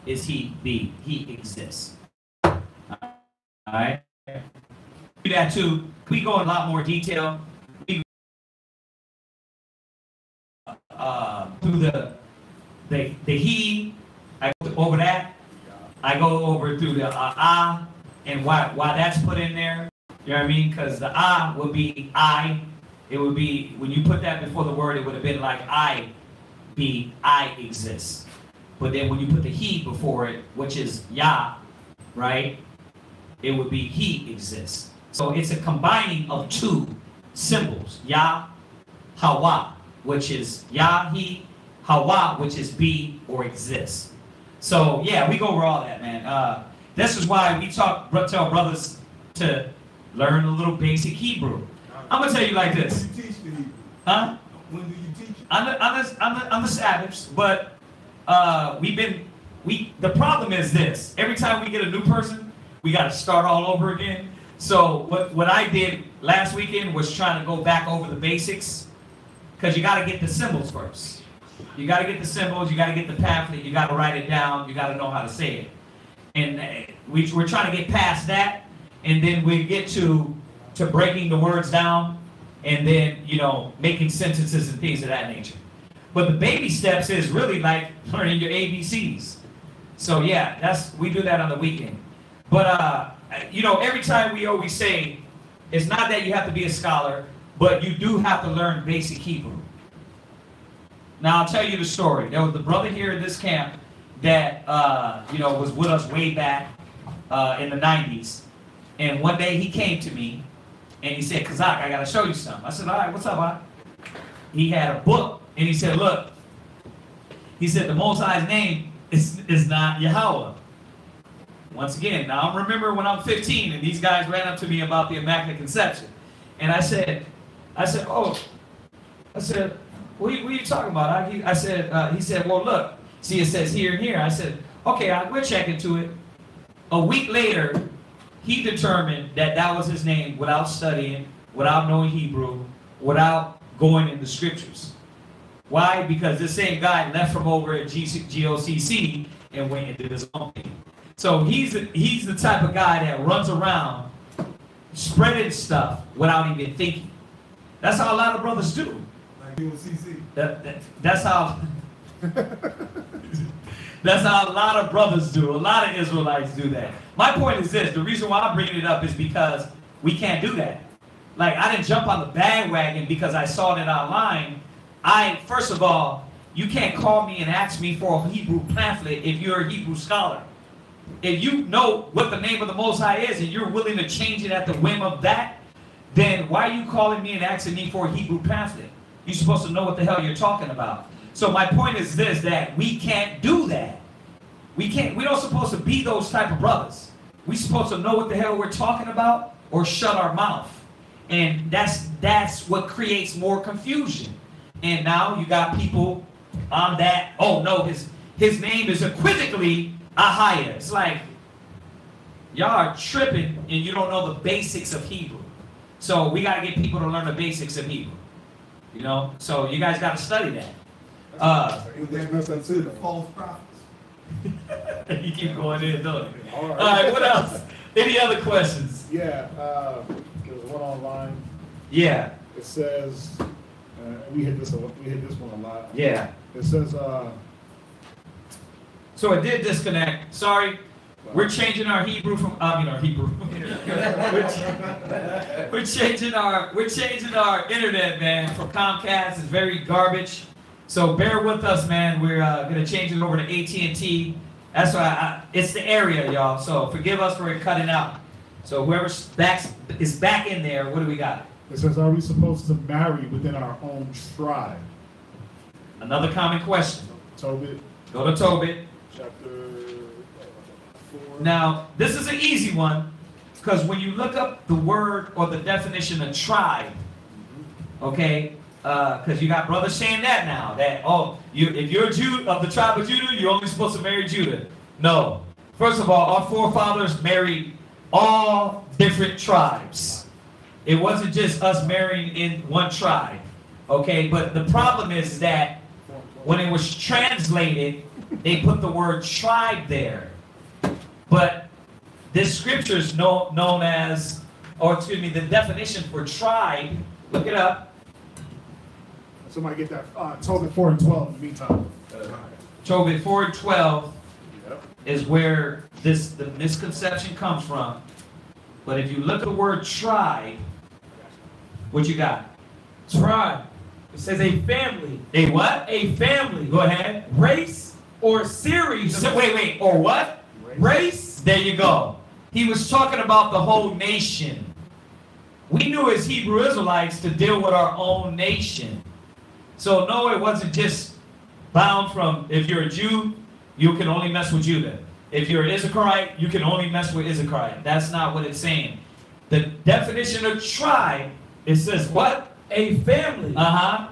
is he be. He exists. All right. Do that too. We go in a lot more detail. We through the he. I go over that. I go over through the and why that's put in there. You know what I mean? Because the would be I. It would be, when you put that before the word, it would have been like I exist. But then when you put the he before it, which is Yah, right? It would be he exists. So it's a combining of two symbols. Yah, Hawa, which is Yah, he, Hawa, which is be or exist. So yeah, we go over all that, man. This is why we tell brothers to learn a little basic Hebrew. I'm gonna tell you like this. When do you teach the Hebrew? Huh? When do you teach it? On the Sabbaths, but the problem is this. Every time we get a new person, we got to start all over again. So what I did last weekend was trying to go back over the basics, because you got to get the symbols first. You got to get the symbols. You got to get the pamphlet. You got to write it down. You got to know how to say it. And we're trying to get past that, and then we get to breaking the words down, and then, you know, making sentences and things of that nature. But the baby steps is really like learning your ABCs. So yeah, we do that on the weekend. But you know, every time we always say, it's not that you have to be a scholar, but you do have to learn basic Hebrew. Now I'll tell you the story. There was the brother here in this camp that you know, was with us way back in the 90s. And one day he came to me and he said, Kazak, I gotta show you something. I said, all right, what's up, Bob? He had a book and he said, look, he said, the Most High's name is not Yahweh. Once again, now I remember when I'm 15 and these guys ran up to me about the Immaculate Conception. And I said, what are you talking about? He said, well, look, see, it says here and here. I said, okay, we'll check into it. A week later, he determined that that was his name without studying, without knowing Hebrew, without going in the scriptures. Why? Because this same guy left from over at GOCC and went and did his own thing. So he's the type of guy that runs around spreading stuff without even thinking. That's how a lot of brothers do. Like GOCC. That's how that's how a lot of brothers do. A lot of Israelites do that. My point is this. The reason why I'm bringing it up is because we can't do that. Like, I didn't jump on the bandwagon because I saw it online. First of all, you can't call me and ask me for a Hebrew pamphlet if you're a Hebrew scholar. If you know what the name of the Most High is and you're willing to change it at the whim of that, then why are you calling me and asking me for a Hebrew pamphlet? You're supposed to know what the hell you're talking about. So my point is this, that we can't do that. We're not supposed to be those type of brothers. We're supposed to know what the hell we're talking about or shut our mouth. And that's what creates more confusion. And now you got people on that, oh no, his name is equivocally Ahaya. It's like, y'all are tripping and you don't know the basics of Hebrew. So we got to get people to learn the basics of Hebrew. You know, so you guys got to study that. The false prophets. You keep going in, don't you? All right, what else? Any other questions? Yeah, there's one online. Yeah. It says, we hit this one a lot. Yeah. It says, so it did disconnect. Sorry. We're changing our Hebrew from our Hebrew. we're changing our internet, man, from Comcast. It's very garbage. So bear with us, man. We're gonna change it over to AT&T. That's why it's the area, y'all. So forgive us for it cutting out. So whoever's is back in there. What do we got? It says, are we supposed to marry within our own tribe? Another common question. Tobit. Go to Tobit. Chapter 4. Now, this is an easy one, because when you look up the word or the definition of tribe, okay, because you got brothers saying that now, that, if you're a Jew of the tribe of Judah, you're only supposed to marry Judah. No. First of all, our forefathers married all different tribes. It wasn't just us marrying in one tribe, okay? But the problem is that when it was translated, they put the word tribe there. But this scripture is known as, or excuse me, the definition for tribe, look it up. Somebody get that. Tobit 4 and 12 in the meantime. Tobit 4 and 12 Yep. is where the misconception comes from. But if you look at the word tribe, what you got? Tribe. It says a family. A what? A family. Go ahead. Race or series. Wait. Or what? Race. There you go. He was talking about the whole nation. We knew as Hebrew Israelites to deal with our own nation. So no, it wasn't just bound from, if you're a Jew, you can only mess with Judah. If you're an Issacharite, you can only mess with Issacharite. That's not what it's saying. The definition of tribe, it says what? A family.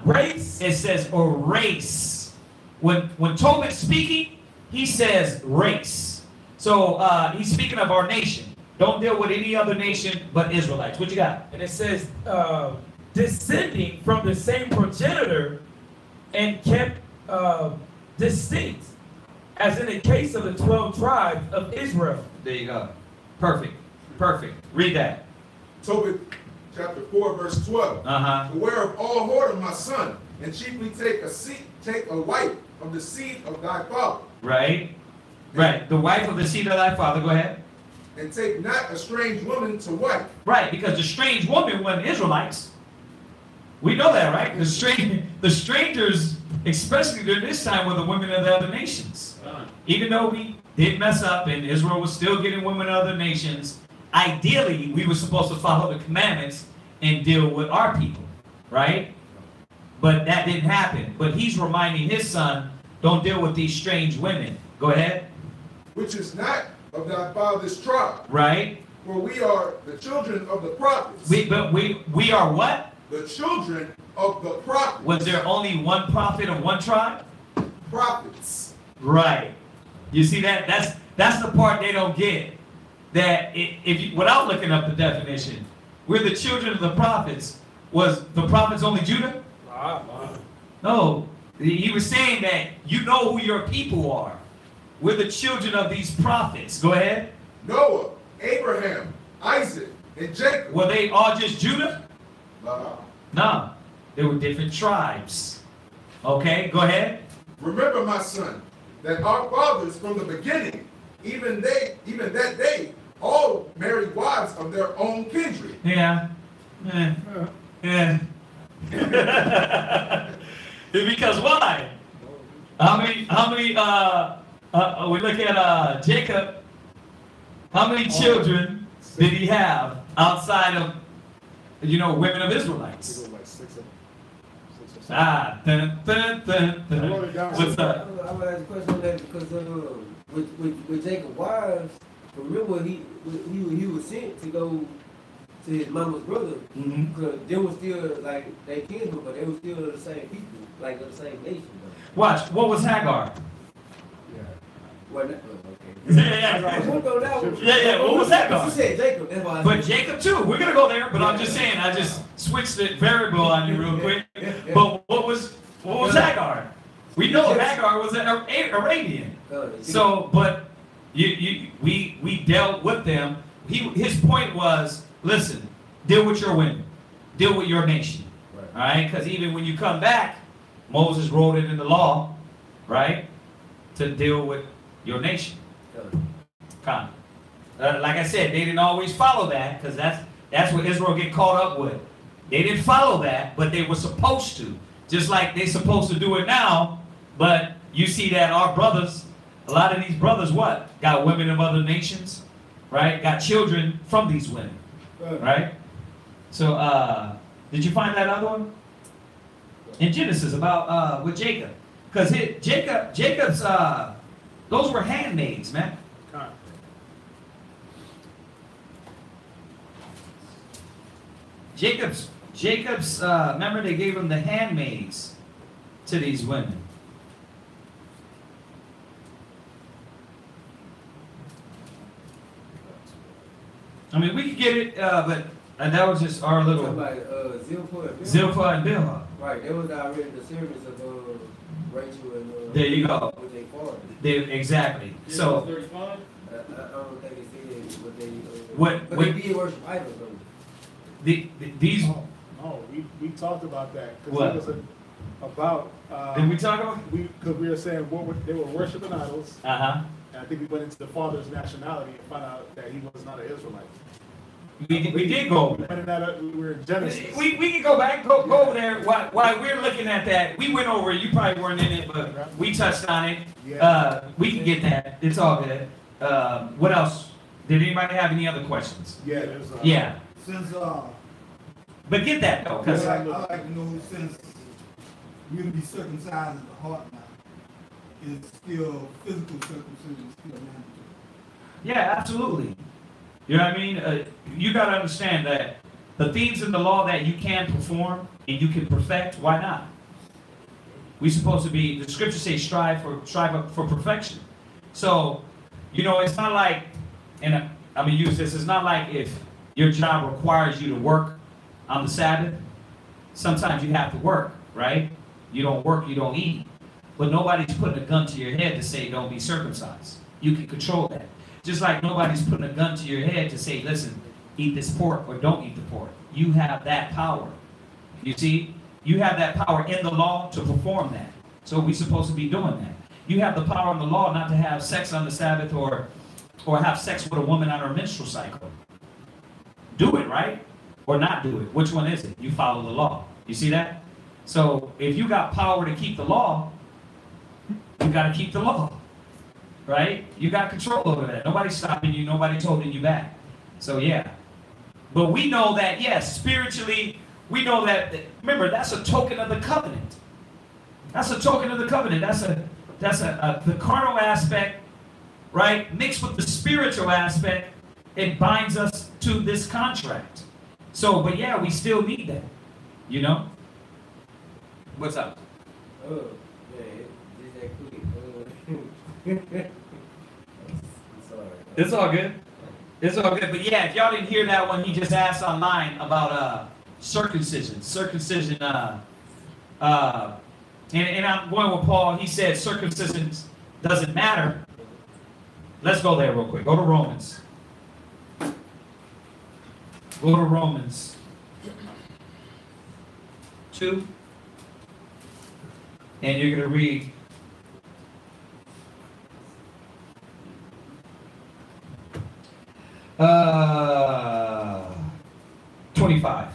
Race. It says a race. When Tobit's speaking, he says race. So he's speaking of our nation. Don't deal with any other nation but Israelites. What you got? And it says descending from the same progenitor and kept distinct, as in the case of the 12 tribes of Israel. There you go. Perfect. Read that. Tobit chapter 4, verse 12. Beware of all whoredom, my son, and chiefly take a wife of the seed of thy father. Right. The wife of the seed of thy father. Go ahead. And take not a strange woman to wife. Right, because the strange woman wasn't Israelites. We know that, right? The strangers, especially during this time, were the women of the other nations. Even though we did mess up and Israel was still getting women of other nations, ideally, we were supposed to follow the commandments and deal with our people, right? But that didn't happen. But he's reminding his son, don't deal with these strange women. Go ahead. Which is not of thy father's tribe. Right. For we are the children of the prophets. We are what? The children of the prophets. Was there only one prophet of one tribe? Prophets. Right. You see that? That's the part they don't get. That without looking up the definition, we're the children of the prophets. Was the prophets only Judah? No. He was saying that you know who your people are. We're the children of these prophets. Go ahead. Noah, Abraham, Isaac, and Jacob. Were they all just Judah? No. They were different tribes. Okay, go ahead. Remember, my son, that our fathers from the beginning, even that day, all married wives of their own kindred. Yeah. Because why? How many we look at Jacob, how many children did he have outside of, women of Israelites? Like 6 or 7. What's up? I would ask a question on that because with Jacob's wives, remember he was sent to go to his mama's brother because they were still like they kinsmen, but they were still the same people, like of the same nation. Though. Watch. What was Hagar? Well, okay. Yeah. What was Hagar? She said Jacob. That's why. But Jacob too. We're gonna go there. But I'm just saying. I just switched the variable on you real quick. But what was Hagar? We know Hagar was an Arabian. So, but we dealt with them. His point was, listen, deal with your women, deal with your nation, all right? Because even when you come back, Moses wrote it in the law, right, to deal with your nation. Like I said, they didn't always follow that because that's what Israel get caught up with. They didn't follow that, but they were supposed to. Just like they're supposed to do it now, but you see that our brothers, a lot of these brothers, what? Got women of other nations, right? Got children from these women, right? So, did you find that other one? In Genesis about, with Jacob. Because Jacob's, those were handmaids, man. Jacob's, remember they gave him the handmaids to these women. I mean, we could get it, but that was just our little Zilpah Zilpah and Bilhah. Right, there was already the service of Rachel and there you go. with their father. Exactly. So. 35? I don't think it said what they. But they did worship idols. These. No, we talked about that. What? It was about. Did we talk about? Because we were saying they were worshiping idols. And I think we went into the father's nationality and found out that he was not an Israelite. We did go over that. We were in Genesis. We can go back, go over there. While we're looking at that, we went over it. You probably weren't in it, but we touched on it. Yeah. We can get that. It's all good. What else? Did anybody have any other questions? Yeah, there's. Yeah. Since But get that though, because I like to know since you to be circumcised in the heart now, is still physical circumcision still mandatory? yeah, absolutely. You know what I mean? You got to understand that the things in the law that you can perform and you can perfect, why not? We're supposed to be. The scriptures say strive for perfection. So, it's not like, and I'm gonna use this. It's not like if your job requires you to work on the Sabbath. Sometimes you have to work, right? You don't work, you don't eat. But nobody's putting a gun to your head to say don't be circumcised. You can control that. Just like nobody's putting a gun to your head to say, listen, eat this pork or don't eat the pork. You have that power. You see? You have that power in the law to perform that. So we're supposed to be doing that. You have the power in the law not to have sex on the Sabbath or have sex with a woman on her menstrual cycle. Do it, right? Or not do it. Which one is it? You follow the law. You see that? So if you got power to keep the law, you got to keep the law. Right? You got control over that. Nobody's stopping you. Nobody's holding you back. So yeah. But we know that, yes, spiritually, we know that, remember, that's a token of the covenant. That's a token of the covenant. That's the carnal aspect, right? Mixed with the spiritual aspect, it binds us to this contract. So, but yeah, we still need that. What's up? Oh, yeah, just that quick. I'm sorry. It's all good. It's all good. But yeah, if y'all didn't hear that one, he just asked online about circumcision. Circumcision, and I'm going with Paul. He said circumcision doesn't matter. Let's go there real quick. Go to Romans. Go to Romans 2. And you're going to read uh, 25.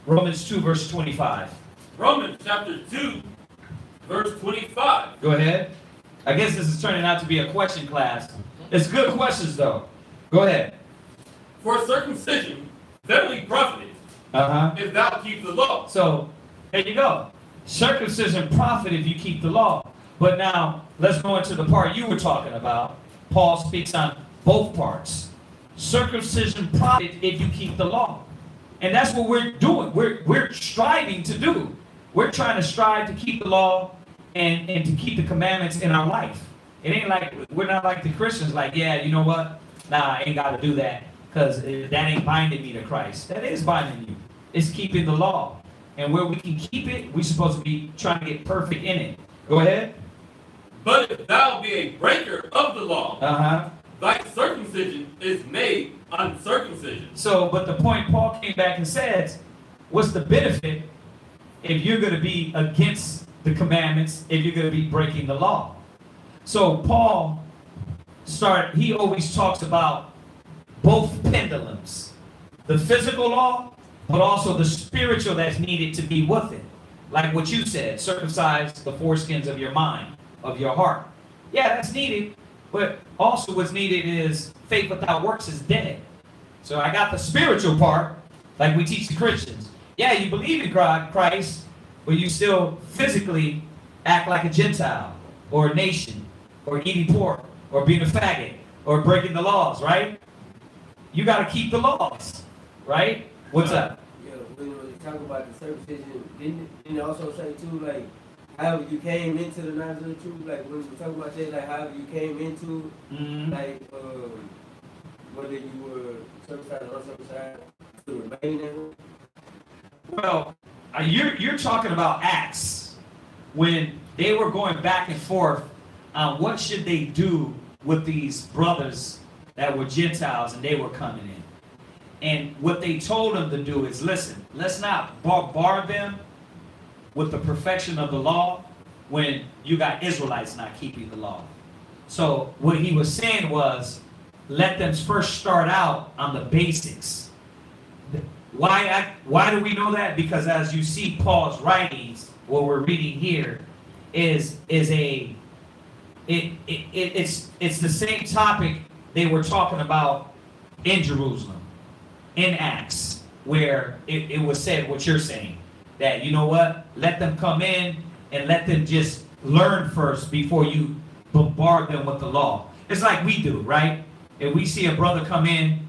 Romans 2, verse 25. Romans chapter 2, verse 25. Go ahead. I guess this is turning out to be a question class. It's good questions, though. Go ahead. For circumcision verily profited, if thou keep the law. So, there you go. Circumcision profit if you keep the law. But now, let's go into the part you were talking about. Paul speaks on both parts. Circumcision profit if you keep the law. And that's what we're doing. We're striving to do. We're trying to strive to keep the law and to keep the commandments in our life. It ain't like, we're not like the Christians, like, yeah, you know what? Nah, I ain't got to do that because that ain't binding me to Christ. That is binding you. It's keeping the law. And where we can keep it, we're supposed to be trying to get perfect in it. Go ahead. But if thou be a breaker of the law, thy circumcision is made uncircumcision. So, but the point Paul came back and said, what's the benefit if you're going to be against the commandments, if you're going to be breaking the law? So Paul he always talks about both pendulums, the physical law, but also the spiritual that's needed to be with it. Like what you said, circumcise the foreskins of your mind, of your heart. Yeah, that's needed, but also what's needed is faith without works is dead. So I got the spiritual part, like we teach the Christians. Yeah, you believe in Christ, but you still physically act like a Gentile, or a nation, or eating pork, or being a faggot, or breaking the laws, right? You got to keep the laws, right? What's up? Yeah, when you talk about the circumcision, didn't it also say too, like, however you came into the knowledge of the truth, like when we talk about that, like however you came into, like whether you were circumcised or uncircumcised, to remain in it? Well, you're talking about Acts, when they were going back and forth on what should they do with these brothers that were Gentiles and they were coming in. And what they told them to do is, listen, let's not bar them with the perfection of the law when you got Israelites not keeping the law. So what he was saying was, let them first start out on the basics. Why do we know that? Because as you see Paul's writings, what we're reading here it's the same topic they were talking about in Jerusalem, in Acts, where it was said what you're saying, that, you know what, let them come in and let them just learn first before you bombard them with the law. It's like we do, right? If we see a brother come in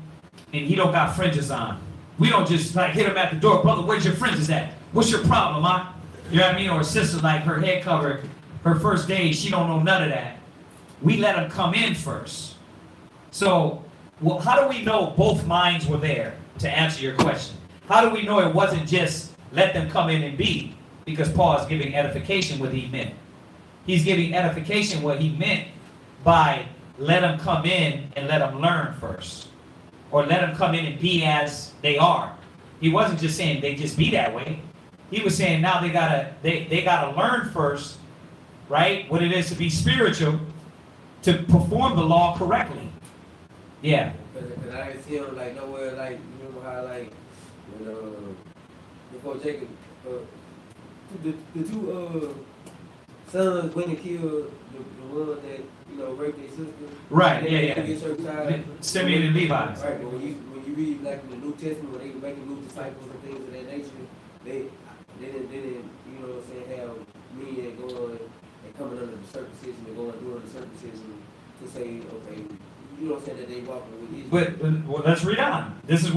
and he don't got fringes on, we don't just like hit him at the door, brother, where's your fringes at? What's your problem, huh? You know what I mean? Or a sister, like her head covered, her first day, she don't know none of that. We let them come in first. So, well, how do we know both minds were there, to answer your question? How do we know it wasn't just let them come in and be? Because Paul is giving edification what he meant. He's giving edification what he meant by let them come in and let them learn first. Or let them come in and be as they are. He wasn't just saying they just be that way. He was saying now they gotta learn first, right? What it is to be spiritual, to perform the law correctly. Yeah. Because I didn't see him like nowhere, like, you remember how, like, when, before Jacob, the two sons went and killed the one that, you know, raped their sister. Right, yeah. Simeon and Levi. Right, but when you read, like, in the New Testament, when they were making new disciples and things of that nature, they didn't, you know what I'm saying, have men going and coming under the circumcision and going doing the circumcision to say, okay, you know what I'm saying, that they walking with Israel. Well, let's read on. This is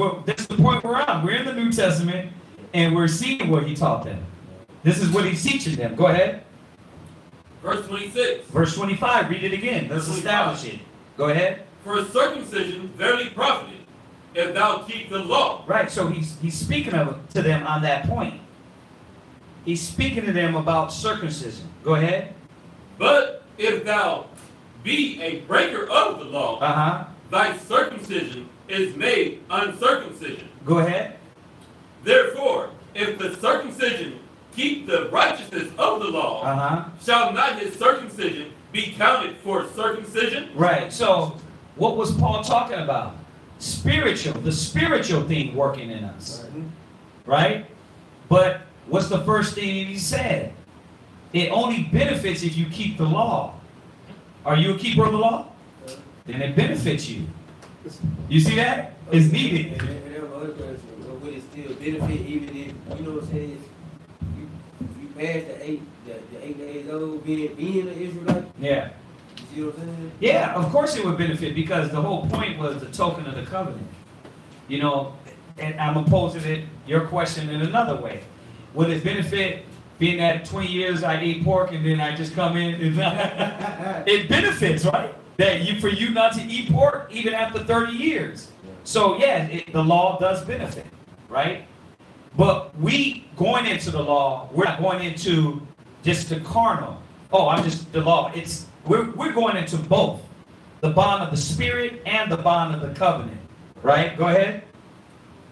the point we're on. We're in the New Testament, and we're seeing what he taught them. This is what he's teaching them. Go ahead. Verse 26. Verse 25. Read it again. Let's establish it. Go ahead. For circumcision verily profited, if thou keep the law. Right. So he's speaking to them on that point. He's speaking to them about circumcision. Go ahead. But if thou be a breaker of the law, thy circumcision is made uncircumcision. Go ahead. Therefore, if the circumcision keep the righteousness of the law, shall not his circumcision be counted for circumcision? Right. So what was Paul talking about? Spiritual. The spiritual thing working in us. Right? But what's the first thing he said? It only benefits if you keep the law. Are you a keeper of the law? Then it benefits you. You see that? It's needed. Would it still benefit even if, you know what I'm saying, you pass the 8 days old being an Israelite? Yeah. You see what I'm saying? Yeah, of course it would benefit, because the whole point was the token of the covenant. You know, and I'm opposing your question in another way. Would it benefit being that 20 years I ate pork and then I just come in? It benefits, right? That for you not to eat pork even after 30 years. So yeah, the law does benefit, right? But we going into the law, we're not going into just the carnal. Oh, I'm just the law. We're going into both, the bond of the spirit and the bond of the covenant, right? Go ahead.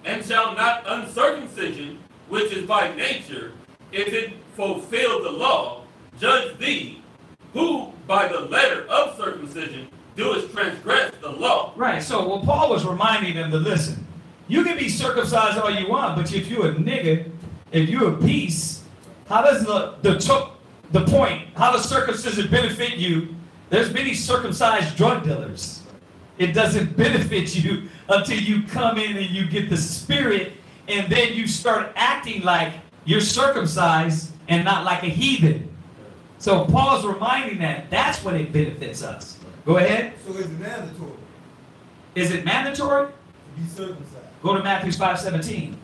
And shall not uncircumcision, which is by nature, if it fulfill the law, judge thee, who by the letter of circumcision doest transgress the law. Right. So what Paul was reminding them to listen. You can be circumcised all you want, but if you're a nigga, if you're a beast, how does the point? How does circumcision benefit you? There's many circumcised drug dealers. It doesn't benefit you until you come in and you get the spirit, and then you start acting like you're circumcised and not like a heathen. So Paul's reminding that's when it benefits us. Go ahead. So is it mandatory? Is it mandatory? To be circumcised. Go to Matthew 5:17.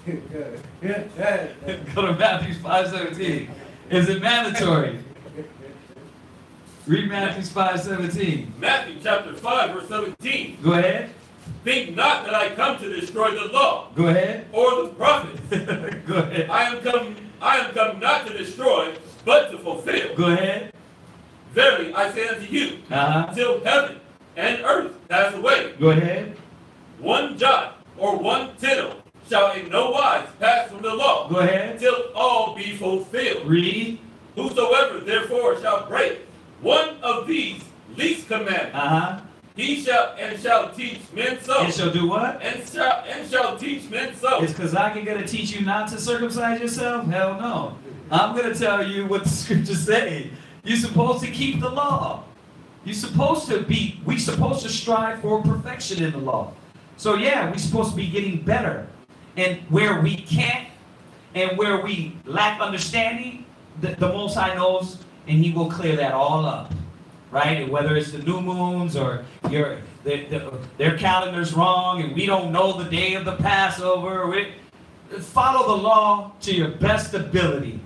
Go to Matthew 5:17. Is it mandatory? Read Matthew 5:17. Matthew chapter 5, verse 17. Go ahead. think not that I come to destroy the law. Go ahead. Or the prophets. Go ahead. I am come not to destroy, but to fulfill. Go ahead. Verily, I say unto you, till heaven and earth pass away. Go ahead. One jot or one tittle shall in no wise pass from the law. Go ahead. Till all be fulfilled. Read. Whosoever therefore shall break one of these least commandments, he shall teach men so. And shall do what? And shall teach men so. Is Kazaki going to teach you not to circumcise yourself? Hell no. I'm going to tell you what the scriptures say. You're supposed to keep the law. We're supposed to strive for perfection in the law. So yeah, we're supposed to be getting better. And where we can't and where we lack understanding, the Most High knows, and He will clear that all up. Right? And whether it's the new moons or their calendar's wrong and we don't know the day of the Passover, follow the law to your best ability.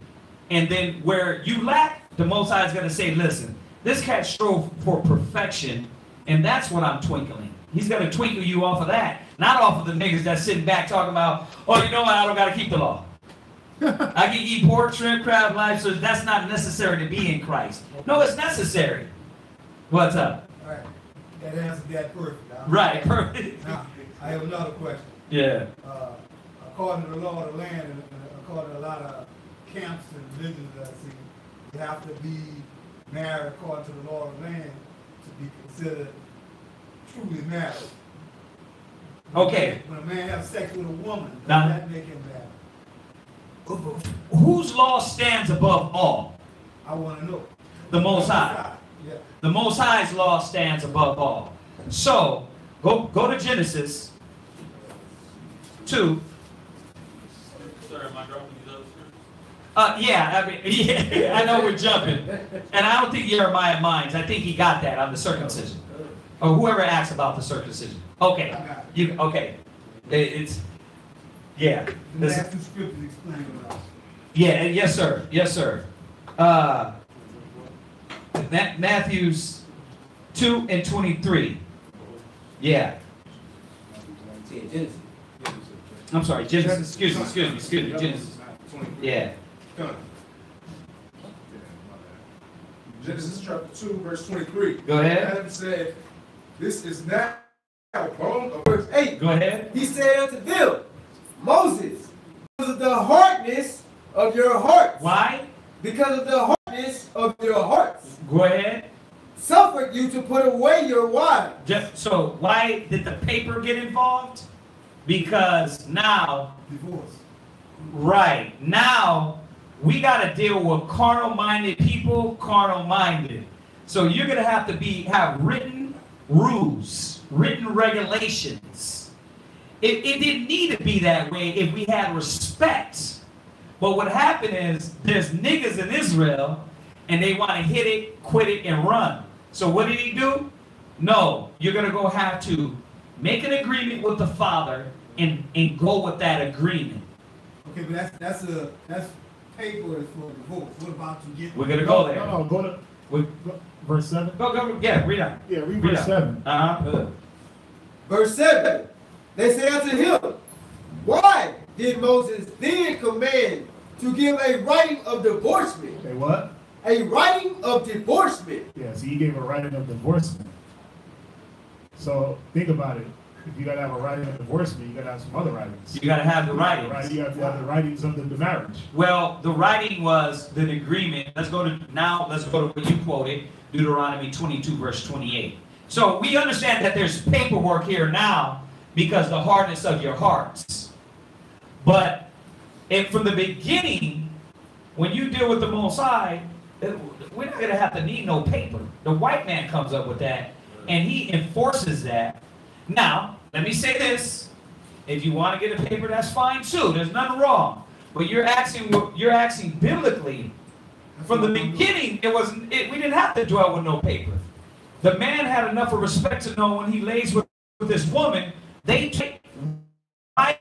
And then where you lack, the Most High is going to say, listen, this cat strove for perfection, and that's what I'm twinkling. He's going to twinkle you off of that, not off of the niggas that's sitting back talking about, oh, you know what, I don't got to keep the law. I can eat pork, shrimp, crab, life, so that's not necessary to be in Christ. No, it's necessary. What's up? All right. That answered that perfect. Right, perfect. Now, I have another question. Yeah. According to the law of the land and according to a lot of camps and religions that I see, you have to be married according to the law of the land to be considered truly married. Okay. When a man has sex with a woman, does Now, that make him married? whose law stands above all? I want to know. The Most High. Yeah. The Most High's law stands above all. So, go to Genesis 2. Sir, am I dropping these other scriptures? Yeah, I know we're jumping. And I don't think Jeremiah minds. I think he got that on the circumcision. Or whoever asks about the circumcision. Okay. Okay. Yeah. The last two scriptures explain about it. Yeah, yes, sir. Yes, sir. Matthew's 2 and 23. Yeah. I'm sorry, Genesis. Excuse me. Genesis. Yeah. Genesis chapter 2, verse 23. Go ahead. Adam said, this is now bone of verse 8. Go ahead. He said unto them, Moses, because of the hardness of your hearts. Why? Because of the hardness of your hearts. Go ahead. Suffered you to put away your wives. So why did the paper get involved? Because now, Divorce. right, now we got to deal with carnal-minded people, carnal-minded. So you're going to have have written rules, written regulations. It didn't need to be that way if we had respect. But what happened is there's niggas in Israel and they want to hit it, quit it, and run. So what did he do? No, you're going to go have to make an agreement with the Father and go with that agreement. Okay, but that's paper is for divorce. What about to get? We're going to go there. No, go to verse 7. Go, yeah, read on. Yeah, read verse 7. Verse 7. They say unto him, why did Moses then command to give a writing of divorcement? Say what? A writing of divorcement. Yeah, so he gave a writing of divorcement. So think about it. If you gotta have a writing of divorcement, you gotta have some other writings. You got to have the writings. Right, you have to have the writings of the marriage. Well, the writing was the agreement. Let's go to what you quoted, Deuteronomy 22, verse 28. So we understand that there's paperwork here now because the hardness of your hearts. But from the beginning, when you deal with the Most High, we're not going to have to need no paper. The white man comes up with that, and he enforces that. Now, let me say this. If you want to get a paper, that's fine too. There's nothing wrong. But you're asking biblically. From the beginning, we didn't have to dwell with no paper. The man had enough of respect to know when he lays with this woman, why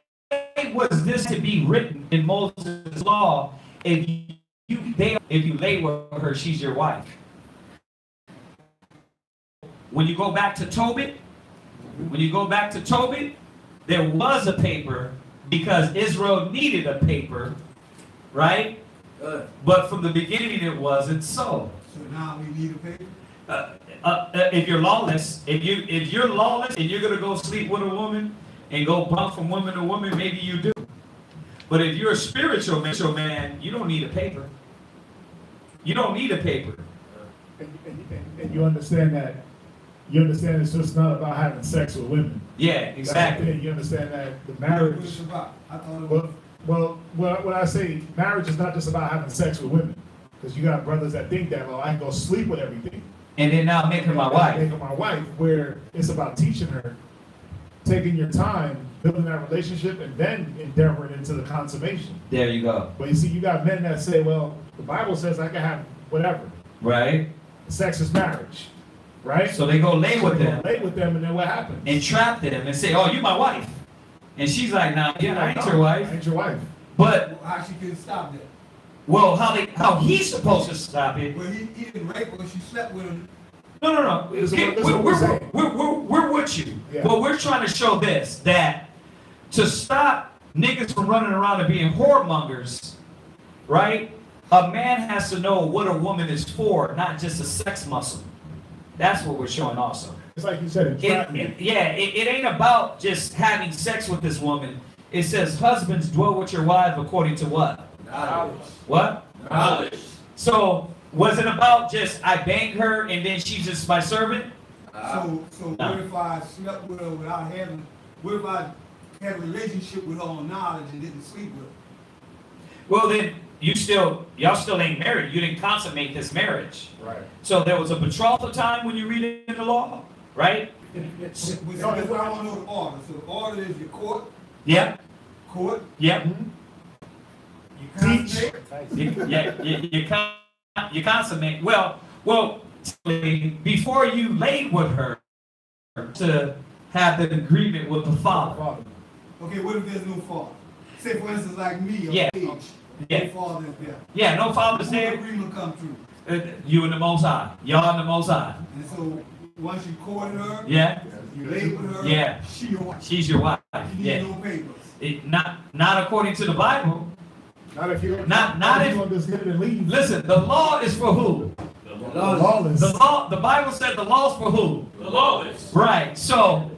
was this to be written in Moses' law? If you lay with her, she's your wife. When you go back to Tobit, When you go back to Tobit, there was a paper because Israel needed a paper, right? But from the beginning it wasn't so. So now we need a paper? If you're lawless, if you're lawless and you're gonna go sleep with a woman and go bump from woman to woman, maybe you do. But if you're a spiritual man, you don't need a paper. You don't need a paper. And you understand that. You understand it's just not about having sex with women. Yeah, exactly. You understand that the marriage. What's it about? I thought it was. Well, when I say marriage is not just about having sex with women, because you got brothers that think that, well, I can go sleep with everything. And then now make her my wife. Make her my wife, where it's about teaching her, taking your time, building that relationship, and then endeavoring into the consummation. There you go. But you see, you got men that say, well, the Bible says I can have whatever. Right. Sex is marriage. Right? So they go lay with them. Lay with them, and then what happens? And trap them and say, oh, you my wife. And she's like, nah, yeah, I ain't your wife. I ain't your wife. But Well, how she couldn't stop that? well, how he's supposed to stop it? Well, he didn't rape her, she slept with him. No. This is We're with you. Yeah. But we're trying to show this, that to stop niggas from running around and being whoremongers, right? A man has to know what a woman is for, not just a sex muscle. That's what we're showing also. It's like you said, it ain't about just having sex with this woman. It says, husbands, dwell with your wife according to what? Knowledge. What? Knowledge. So, was it about just, I banged her and then she's just my servant? So what if I slept with her without having, what if I had a relationship with her on knowledge and didn't sleep with her? Well, then, y'all still ain't married. You didn't consummate this marriage. Right. So there was a betrothal time when you read it in the law, right? That's what I want to know the order. So the order is your court. Yep. Court. Yep. You consummate. You consummate. Well, before you laid with her to have the agreement with the father. Okay, what if there's no father? Say for instance like me, Yeah. age, Yeah. no father is there. Yeah, no father's When there. the agreement come through. You and the Most High. Y'all and the Most High. And so once you courted her, Yeah. you laid with her, Yeah. she your wife. She's your wife. You need Yeah. no papers. Not according to the Bible. Not if you Not if if. you want to just get it and leave. Listen, the law is for who? Lawless. The Bible said the law's for who? The lawless. Right. So,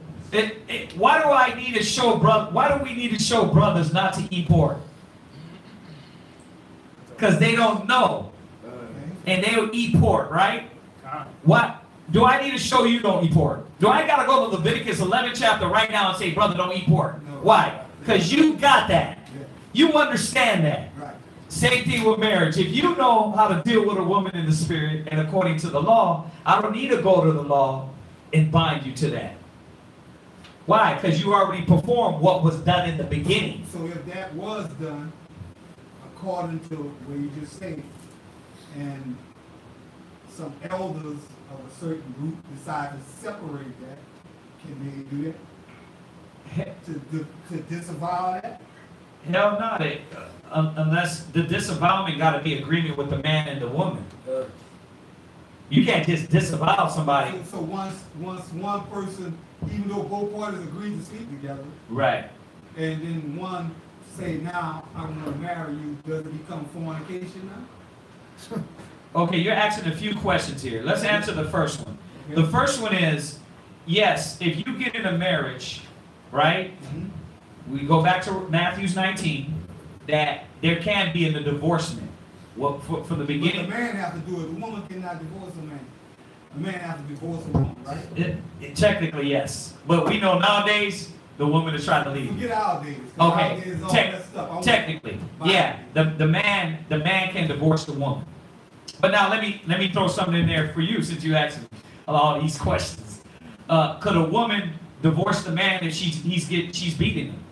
why do I need to show Why do we need to show brothers not to eat pork? Because they don't know, and they'll eat pork, right? What? Do I need to show you don't eat pork? Do I gotta go to Leviticus 11 chapter right now and say, brother, don't eat pork? No. Why? Because you got that. Yeah. You understand that. Right. Same thing with marriage. If you know how to deal with a woman in the spirit and according to the law, I don't need to go to the law and bind you to that. Why? Because you already performed what was done in the beginning. So if that was done according to what you just said, and some elders of a certain group decide to separate that, can they do that? To disavow that? Hell no, unless the disavowment got to be agreement with the man and the woman. You can't just disavow somebody. So once one person, even though both parties agree to sleep together, Right. and then one say, now I'm going to marry you, does it become fornication now? Okay, you're asking a few questions here. Let's answer the first one. The first one is, yes, if you get in a marriage, right? We go back to Matthew 19, that there can be a divorcement. Well, from the beginning. But the man has to do it. The woman cannot divorce a man. The man has to divorce a woman, right? Technically, yes. But we know nowadays, the woman is trying to leave. Forget our days. 'Cause our days is all messed up. Technically, yeah. The man can divorce the woman. But now let me throw something in there for you, since you asked all these questions. Could a woman divorce the man if she's beating him?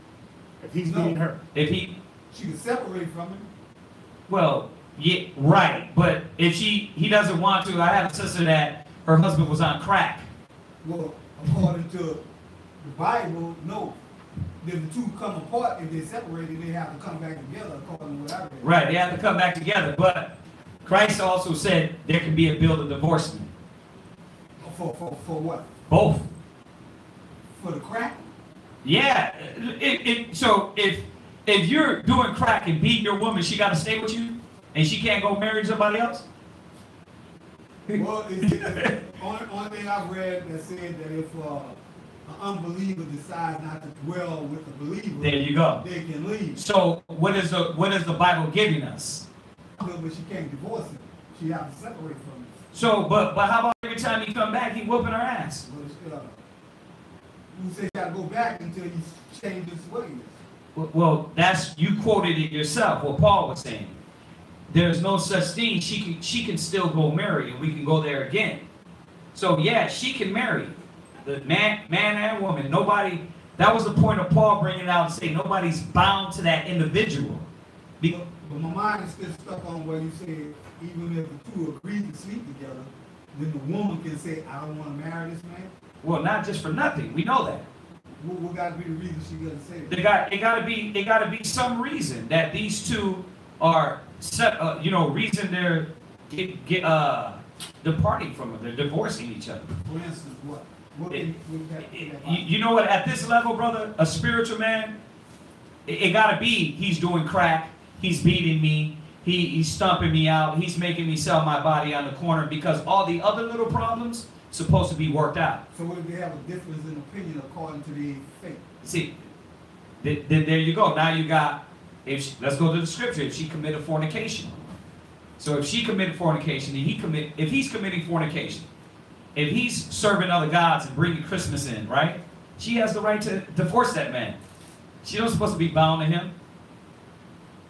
If he's beating her. She can separate from him. Well, yeah, right. But if he doesn't want to, I have a sister that her husband was on crack. Well, according to the Bible, no. If the two come apart, if they're separated, they have to come back together according to whatever. Right, they have to come back together. But Christ also said there can be a bill of divorcement. For what? Both. For the crack? Yeah. So if you're doing crack and beating your woman, she got to stay with you, and she can't go marry somebody else. Well, the only thing I've read that said that if an unbeliever decides not to dwell with the believer, there you go. They can leave. So what is the Bible giving us? But she can't divorce him. She has to separate from him. So, but how about every time he come back, he whooping her ass? You say you got to go back until he changes his ways. Well, you quoted it yourself. What Paul was saying. There's no such thing. She can still go marry, and we can go there again. So yeah, she can marry, the man and woman. Nobody. That was the point of Paul bringing it out and saying nobody's bound to that individual. But my mind is still stuck on where you say even if the two agree to sleep together, then the woman can say, I don't want to marry this man. Well, not just for nothing. We know that. What got to be the reason she doesn't say that? It got to be some reason that these two are reason they're departing from her. They're divorcing each other. For instance, what? You know what? At this level, brother, a spiritual man, it got to be he's doing crack, he's beating me, he's stomping me out, he's making me sell my body on the corner, because all the other little problems supposed to be worked out. So what if they have a difference in opinion according to the faith? See, there you go. Now you got, let's go to the scripture. If she committed fornication. So if she committed fornication, and if he's committing fornication, if he's serving other gods and bringing Christmas in, right? She has the right to divorce that man. She's not supposed to be bound to him.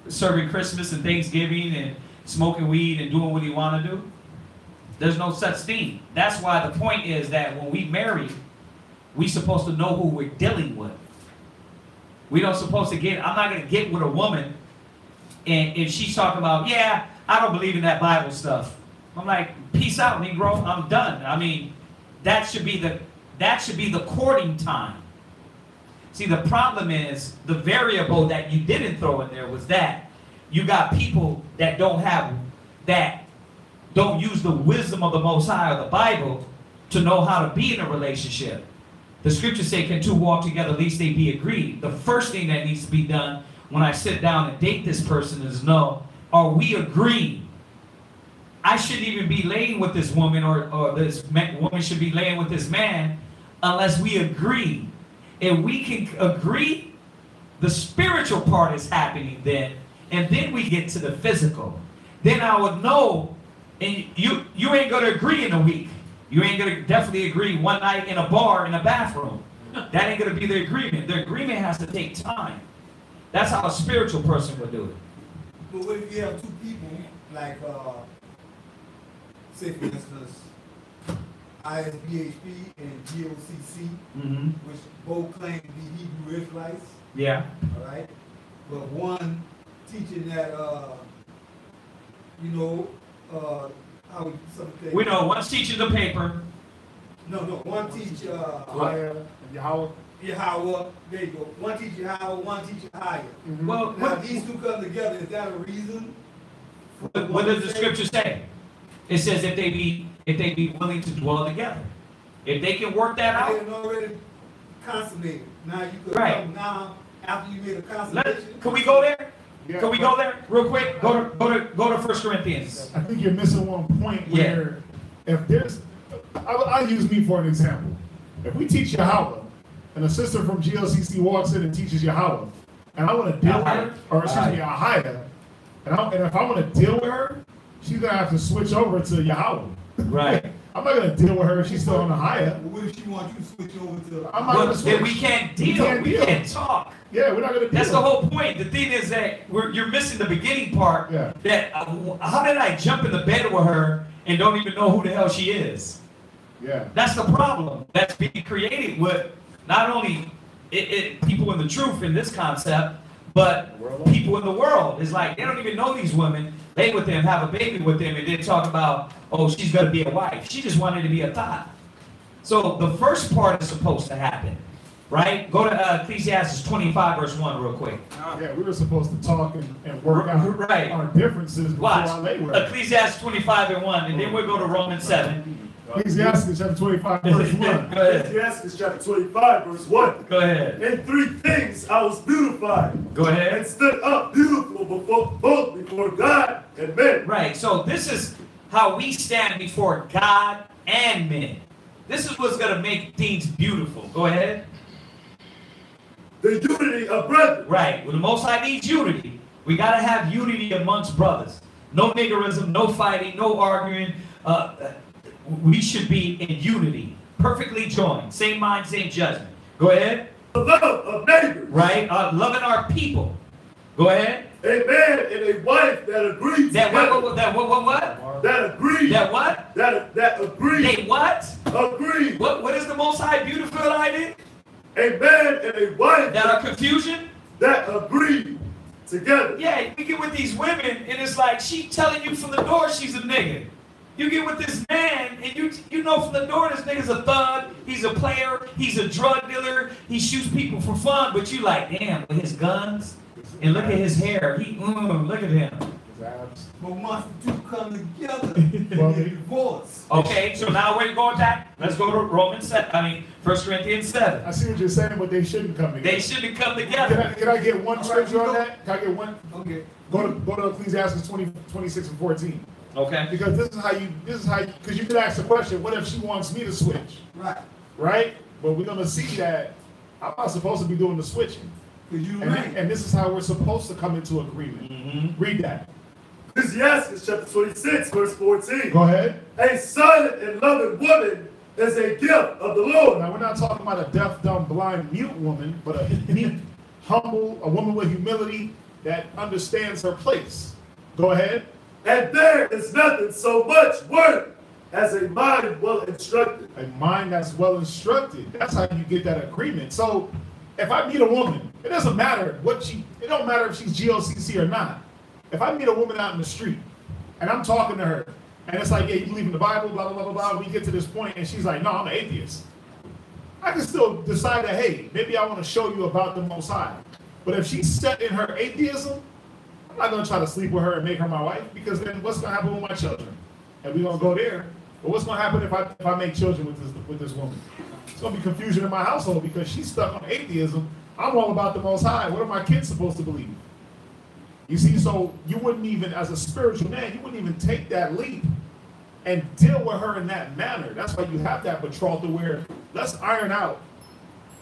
Serving Christmas and Thanksgiving and smoking weed and doing what he want to do. There's no such thing. That's why the point is that when we marry, we're supposed to know who we're dealing with. We don't supposed to I'm not going to get with a woman and if she's talking about, yeah, I don't believe in that Bible stuff. I'm like, peace out, Negro. I'm done. I mean, that should be the courting time. See, the problem is the variable that you didn't throw in there was that you got people that don't use the wisdom of the Most High or the Bible to know how to be in a relationship. The scriptures say, can two walk together, at least they be agreed. The first thing that needs to be done when I sit down and date this person is know, are we agreed? I shouldn't even be laying with this woman or this woman should be laying with this man unless we agree. If we can agree, the spiritual part is happening then, and then we get to the physical. Then I would know. And you ain't going to agree in a week. You ain't going to definitely agree one night in a bar in a bathroom. That ain't going to be the agreement. The agreement has to take time. That's how a spiritual person would do it. But what if you have two people, like, say for instance, ISBHP and GOCC, which both claim to be Hebrew Israelites. Yeah. All right. But one teaching that, we know one's teaching the paper. No, one teach Yahweh. Yahweh. There you go. One teach Yahweh, one teach Yahweh. Well, now these two come together. Is that a reason? What does the scripture say? It says if they be willing to dwell together, if they can work that out. They're already consummated. Now you could come now after you made a consummation. Can we go there? Yeah, can we go there real quick? Go to 1 Corinthians. I think you're missing one point where if there's, I'll use me for an example. If we teach Yahweh, and a sister from GLCC walks in and teaches Yahweh, and I want to deal with her, or excuse me, Ahaya, and if I want to deal with her, she's gonna have to switch over to Yahweh. Right. I'm not gonna deal with her if she's still on Ahaya. What if she wants you to switch over to? I'm not gonna switch. We can't deal. We can't talk. Yeah, we're not gonna deal. That's the whole point. The thing is that you're missing the beginning part. Yeah. That how did I jump in the bed with her and don't even know who the hell she is? Yeah. That's the problem that's being created with not only people in the truth in this concept, but people in the world. It's like they don't even know these women. Lay with them, have a baby with them, and then talk about, oh, she's going to be a wife. She just wanted to be a thought. So the first part is supposed to happen, right? Go to Ecclesiastes 25, verse 1 real quick. Yeah, we were supposed to talk and work out our differences before I lay with her. Ecclesiastes 25 and 1, and then we'll go to Romans 7. Ecclesiastes chapter 25, verse 1. Go ahead. Ecclesiastes chapter 25, verse 1. Go ahead. In 3 things I was beautified. Go ahead. And stood up beautiful both before God and men. Right. So this is how we stand before God and men. This is what's going to make things beautiful. Go ahead. The unity of brethren. Right. Well, the Most High needs unity. We got to have unity amongst brothers. No niggerism, no fighting, no arguing. We should be in unity, perfectly joined, same mind, same judgment. Go ahead. The love of neighbors. Right. Loving our people. Go ahead. A man and a wife that agree That together. what? That agree. That what? That agree. They what? Agree. What is the Most High beautiful idea? A man and a wife That are confusion? that agree together. Yeah, you get with these women and it's like she telling you from the door she's a nigga. You get with this man and you know from the door this nigga's a thug, he's a player, he's a drug dealer, he shoots people for fun, but you like, damn, with his guns and look at his hair, look at him. But once the two come together, they divorce. Okay, so now where you going back? Let's go to Romans 7. 1 Corinthians 7. I see what you're saying, but they shouldn't come together. They shouldn't come together. Can I get one scripture on that? Can I get one? Okay. Go to Ecclesiastes 26 and 14. Okay. Because this is how you, because you could ask the question, what if she wants me to switch? Right. Right? But we're going to see that I'm not supposed to be doing the switching. Because you And this is how we're supposed to come into agreement. Mm-hmm. Read that. Ecclesiastes chapter 26, verse 14. Go ahead. A silent and loving woman is a gift of the Lord. Now, we're not talking about a deaf, dumb, blind, mute woman, but a meek, humble, a woman with humility that understands her place. Go ahead. And there is nothing so much worth as a mind well instructed. A mind that's well instructed. That's how you get that agreement. So if I meet a woman, it doesn't matter it don't matter if she's GOCC or not. If I meet a woman out in the street and I'm talking to her and it's like, yeah, you believe in the Bible, blah, blah, blah, blah, blah. We get to this point and she's like, no, I'm an atheist. I can still decide that, hey, maybe I want to show you about the Most High. But if she's set in her atheism, I'm not going to try to sleep with her and make her my wife, because then what's going to happen with my children? And we're going to go there. But what's going to happen if I make children with this woman? It's going to be confusion in my household because she's stuck on atheism. I'm all about the Most High. What are my kids supposed to believe? You see, so you wouldn't even, as a spiritual man, you wouldn't even take that leap and deal with her in that manner. That's why you have that betrothal to where let's iron out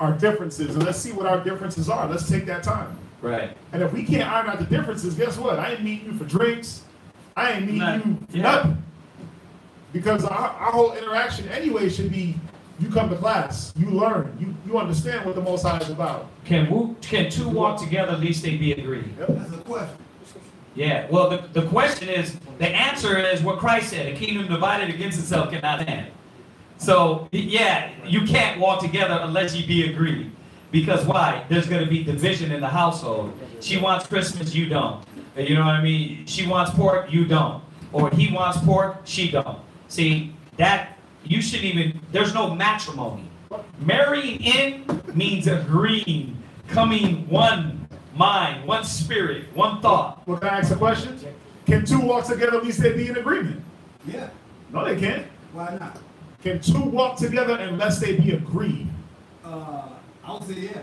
our differences and let's see what our differences are. Let's take that time. Right. And if we can't iron out the differences, guess what? I ain't meeting you for drinks. I ain't meeting you for nothing. Because our whole interaction anyway should be, you come to class, you learn, you understand what the Most High is about. Can two walk together, at least they be agreed? Yep. That's a question. Yeah, well, the question is, the answer is what Christ said, a kingdom divided against itself cannot stand. So, yeah, you can't walk together unless you be agreed. Because why? There's going to be division in the household. She wants Christmas, you don't. You know what I mean? She wants pork, you don't. Or he wants pork, she don't. See, that, you shouldn't even, there's no matrimony. Marrying in means agreeing, coming one mind, one spirit, one thought. Well, can I ask a question? Can two walk together, at least they be in agreement? Yeah. No, they can't. Why not? Can two walk together unless they be agreed? I would say yeah.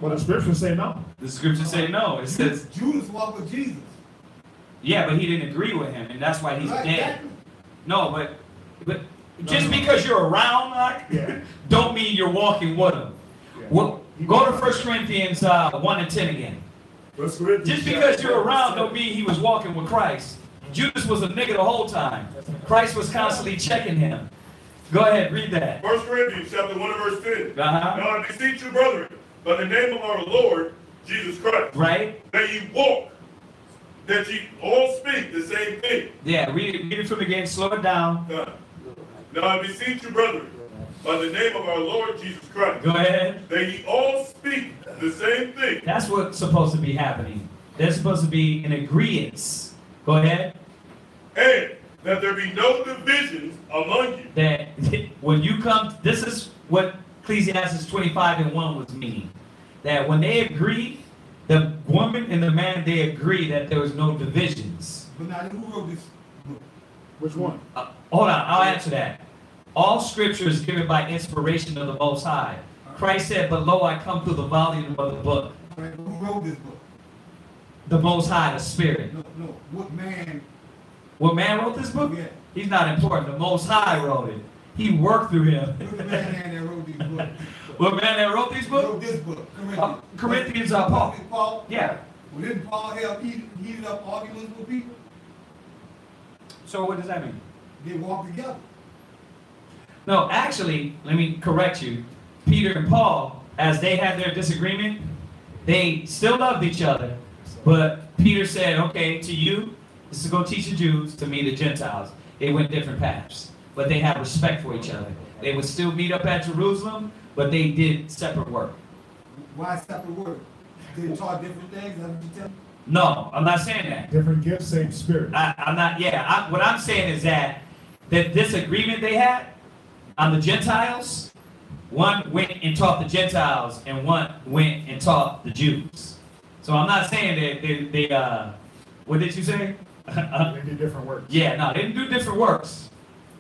Well, the scriptures say no. The scriptures say no. It says, Judas walked with Jesus. yeah, but he didn't agree with him, and that's why he's Right, dead. exactly. No, but just because you're around, like, don't mean you're walking with him. Yeah. Well, go to 1 Corinthians 1 and 10 again. Just because you're around don't mean he was walking with Christ. Judas was a nigga the whole time. Christ was constantly checking him. Go ahead, read that. 1 Corinthians chapter 1 and verse 10. Uh-huh. Now I beseech you, brethren, by the name of our Lord Jesus Christ, Right? that ye walk, that ye all speak the same thing. Yeah, read it from again, slow it down. Now I beseech you, brethren, by the name of our Lord Jesus Christ, Go ahead. that ye all speak the same thing. That's what's supposed to be happening. There's supposed to be an agreeance. Go ahead. And that there be no divisions among you. That when you come, this is what Ecclesiastes 25 and 1 was meaning. That when they agree, the woman and the man, they agree that there was no divisions. But now, who wrote this book? Which one? Hold on, I'll answer that. All scripture is given by inspiration of the Most High. Christ said, "But lo, I come through the volume of the book." Who wrote this book? The Most High, the Spirit. No. What man? What man wrote this book? Yeah. He's not important. The Most High wrote it. He worked through him. Who's the man that wrote these books? What man that wrote these Who books? wrote this book? Corinthians. Corinthians are Paul. Paul? Yeah. Well, didn't Paul have heated up arguments with people? So what does that mean? They walked together. No, actually, let me correct you. Peter and Paul, as they had their disagreement, they still loved each other. But Peter said, okay, to you, this is to go teach the Jews, to me, the Gentiles. They went different paths, but they had respect for each other. They would still meet up at Jerusalem, but they did separate work. Why separate work? They taught different things? That's what you tell me? No, I'm not saying that. Different gifts, same spirit. I'm not, yeah. What I'm saying is that this agreement they had on the Gentiles, one went and taught the Gentiles, and one went and taught the Jews. So I'm not saying that they what did you say? They did different works. Yeah, no, they didn't do different works.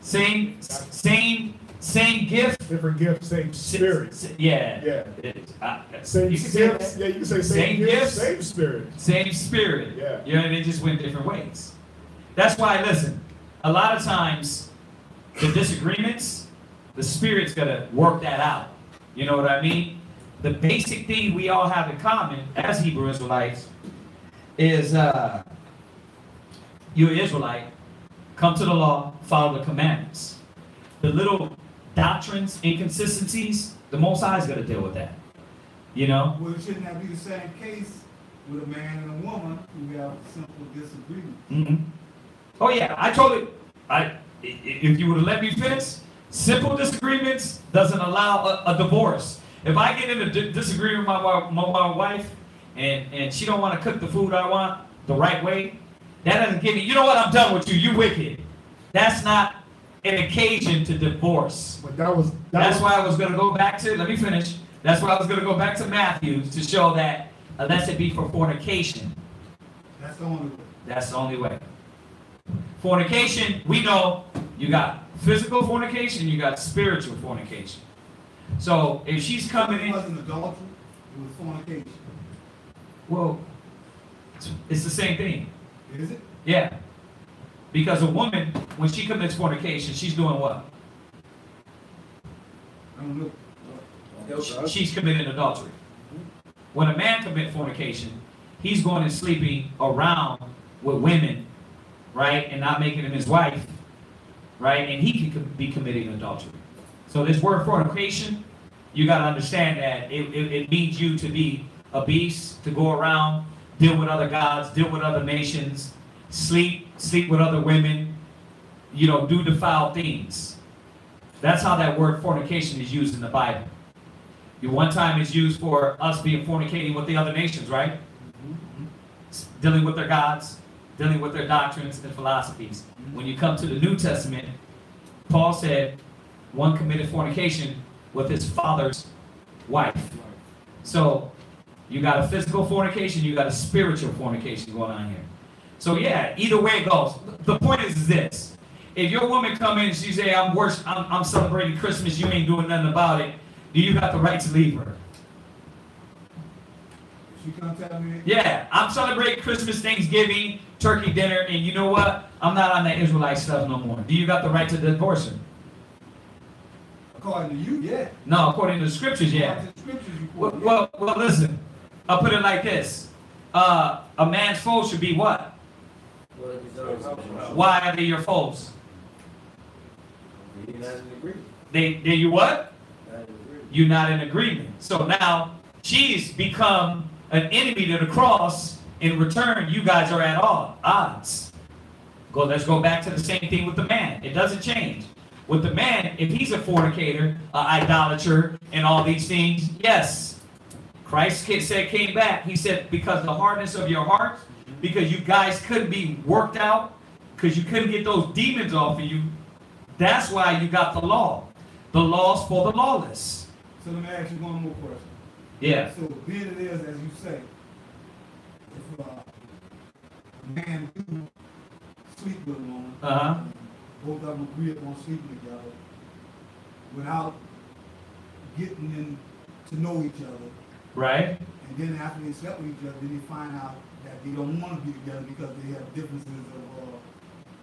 Same gift. Different gifts, same spirit. Yeah. Same you can say gifts. that. Yeah, you can say Same same gifts, gifts. same spirit. Same spirit. Yeah. You know, they just went different ways. That's why, listen, a lot of times the disagreements, the Spirit's gonna work that out. You know what I mean? The basic thing we all have in common as Hebrew Israelites is you're an Israelite, come to the law, follow the commandments. The little doctrines, inconsistencies, the Most High is gonna deal with that. You know? Well, shouldn't that be the same case with a man and a woman who have a simple disagreement? Mm-hmm. Oh yeah, if you would have let me finish, simple disagreements doesn't allow a divorce. If I get in a disagreement with my wife and she don't want to cook the food I want the right way, that doesn't give me, you know what, I'm done with you, you wicked. That's not an occasion to divorce. But that's why I was going to go back to, let me finish, that's why I was going to go back to Matthew to show that unless it be for fornication. That's the only way. That's the only way. Fornication, we know you got physical fornication, you got spiritual fornication. So if she's coming in, it wasn't adultery, it was fornication. Well, it's the same thing. Is it? Yeah. Because a woman, when she commits fornication, she's doing what? I don't know. She's committing adultery. When a man commits fornication, he's going and sleeping around with women, right, and not making him his wife, right, and he can be committing adultery. So this word fornication, you got to understand that it means you to be a beast, to go around, deal with other gods, deal with other nations, sleep with other women, you know, do defile things. That's how that word fornication is used in the Bible. One time it's used for us being fornicating with the other nations, right? Mm-hmm. Dealing with their gods, dealing with their doctrines and philosophies. Mm-hmm. When you come to the New Testament, Paul said one committed fornication with his father's wife. So you got a physical fornication, you got a spiritual fornication going on here. So yeah, either way it goes. The point is this. If your woman come in and she say, I'm celebrating Christmas, you ain't doing nothing about it, do you have the right to leave her? She come tell me? Yeah, I'm celebrating Christmas, Thanksgiving, turkey dinner, and you know what? I'm not on that Israelite stuff no more. Do you got the right to divorce her? According to you, yeah. No, according to the scriptures, yeah. According to the scriptures, you Well, listen. I'll put it like this. A man's foes should be what? Why are they your foes? They're you what? You're not in agreement. So now she's become an enemy to the cross. In return, you guys are at odds. Let's go back to the same thing with the man. It doesn't change. With the man, if he's a fornicator, idolater, and all these things, yes. Christ came back. He said, because of the hardness of your heart, because you guys couldn't be worked out, because you couldn't get those demons off of you, that's why you got the law. The law's for the lawless. So let me ask you one more question. Yeah. So being it is, as you say, if a man do sleep with a woman, both of them agree upon sleeping together without getting in to know each other. Right. And then after they slept with each other, then they find out that they don't want to be together because they have differences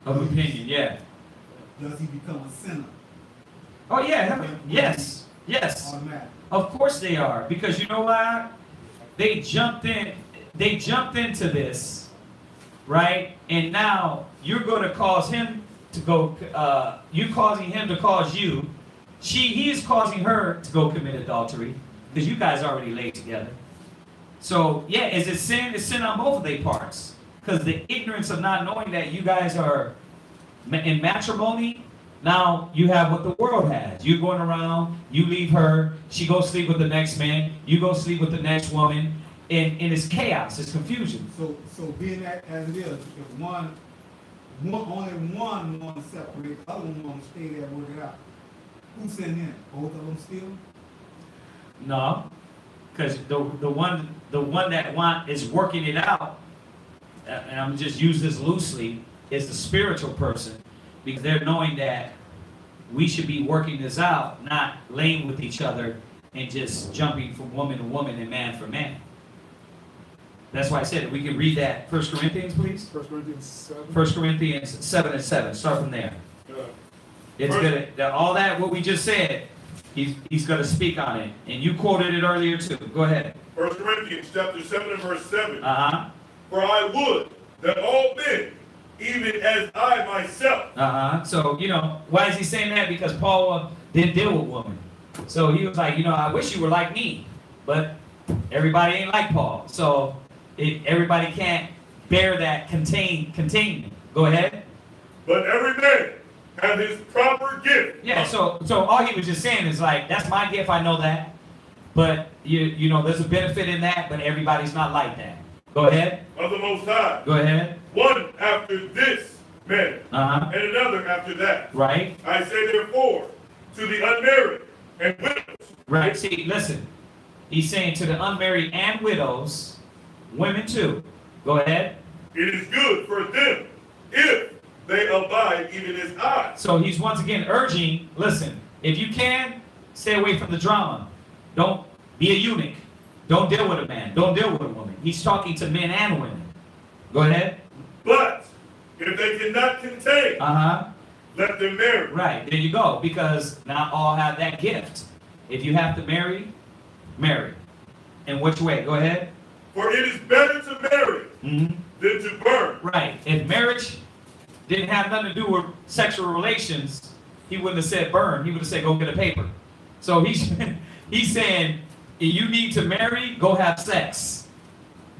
of opinion. Yeah. Does he become a sinner? Oh yeah. Yes. Yes. Automatic. Of course they are, because you know why? They jumped in. They jumped into this, right? And now you're going to cause him to go. You're causing him to cause you. He is causing her to go commit adultery because you guys already laid together. So yeah, is it sin? It's sin on both of their parts, because the ignorance of not knowing that you guys are in matrimony. Now you have what the world has. You're going around, you leave her, she goes sleep with the next man, you go sleep with the next woman, and it's chaos, it's confusion. So being that as it is, if only one want to separate, the other one want to stay there and work it out. Who sinned in? Both of them still? No, because the one that is working it out, and I'm just use this loosely, is the spiritual person. Because they're knowing that we should be working this out, not laying with each other and just jumping from woman to woman and man for man. That's why I said it. We can read that 1 Corinthians, please. 1 Corinthians 7. 1 Corinthians 7 and 7. Start from there. It's gonna all that what we just said. He's gonna speak on it, and you quoted it earlier too. Go ahead. 1 Corinthians chapter 7 and verse 7. For I would that all men, even as I myself. So, why is he saying that? Because Paul didn't deal with women. So he was like, I wish you were like me. But everybody ain't like Paul. So everybody can't bear that containment. Go ahead. But every man has his proper gift. Yeah, so all he was just saying is like, that's my gift, I know that. But, there's a benefit in that, but everybody's not like that. Go ahead. Of the Most High. Go ahead. One after this manner, and another after that. Right. I say therefore to the unmarried and widows. Right. See, listen. He's saying to the unmarried and widows, women too. Go ahead. It is good for them if they abide even as I. So he's once again urging, listen, if you can, stay away from the drama. Don't be a eunuch. Don't deal with a man. Don't deal with a woman. He's talking to men and women. Go ahead. But if they cannot contain, let them marry. Right. There you go. Because not all have that gift. If you have to marry, marry. In which way? Go ahead. For it is better to marry than to burn. Right. If marriage didn't have nothing to do with sexual relations, he wouldn't have said burn. He would have said go get a paper. So he's saying, if you need to marry, go have sex.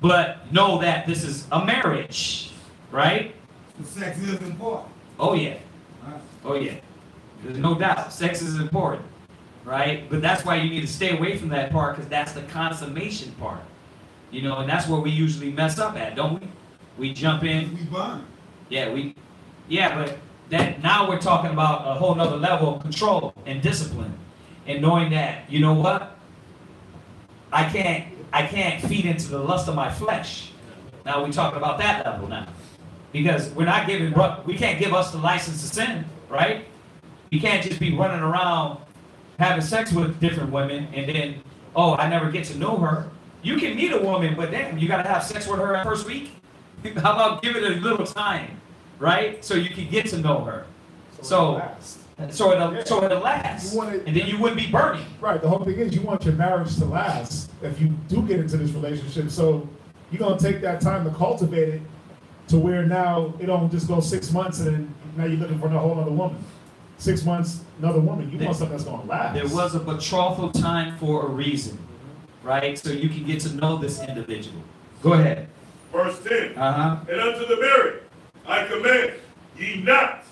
But know that this is a marriage, right? The sex is important. Oh, yeah. Right. Oh, yeah. There's no doubt. Sex is important, right? But that's why you need to stay away from that part, because that's the consummation part. And that's where we usually mess up at, don't we? We jump in. We burn. Yeah, but now we're talking about a whole nother level of control and discipline. And knowing that, you know what? I can't feed into the lust of my flesh. Now we're talking about that level now. Because we can't give us the license to sin, right? You can't just be running around having sex with different women and then, I never get to know her. You can meet a woman, but damn, you got to have sex with her that first week? How about give it a little time, right? So you can get to know her. So it'll last. And then you wouldn't be burning. Right. The whole thing is you want your marriage to last if you do get into this relationship. So you're going to take that time to cultivate it to where now it don't just go 6 months and then now you're looking for a whole other woman. 6 months, another woman. You want something that's going to last. There was a betrothal time for a reason, right? So you can get to know this individual. Go ahead. Verse 10. And unto the married I command ye not.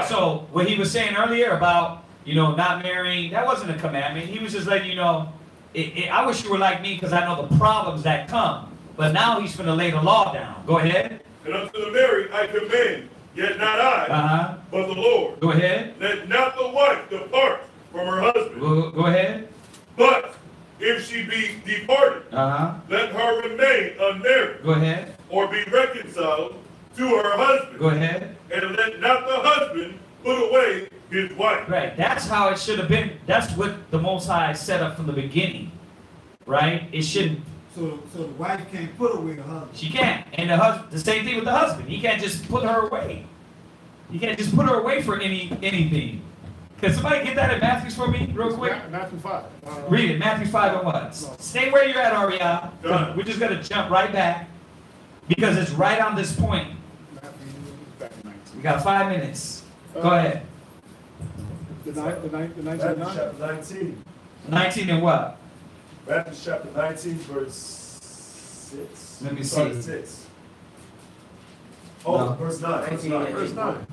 So what he was saying earlier about, not marrying, that wasn't a commandment. He was just letting you know, I wish you were like me because I know the problems that come. But now he's going to lay the law down. Go ahead. And unto the married I command, yet not I, but the Lord. Go ahead. Let not the wife depart from her husband. Go ahead. But if she be departed, let her remain unmarried. Go ahead. Or be reconciled to her husband. Go ahead. And let not the his wife. Right. That's how it should have been. That's what the Most High set up from the beginning. Right? It shouldn't. So the wife can't put away the husband. She can't. And the same thing with the husband. He can't just put her away. You can't just put her away for anything. Can somebody get that in Matthew for me real quick? Matthew 5. Read it. Matthew 5 and what? Stay where you're at, Ariel. We're just going to jump right back because it's right on this point. We got 5 minutes. Go ahead. The 19 Matthew chapter 19. 19 and what? Matthew chapter 19, verse 6. Let me see. 6. Oh, No. verse 9. Verse 9.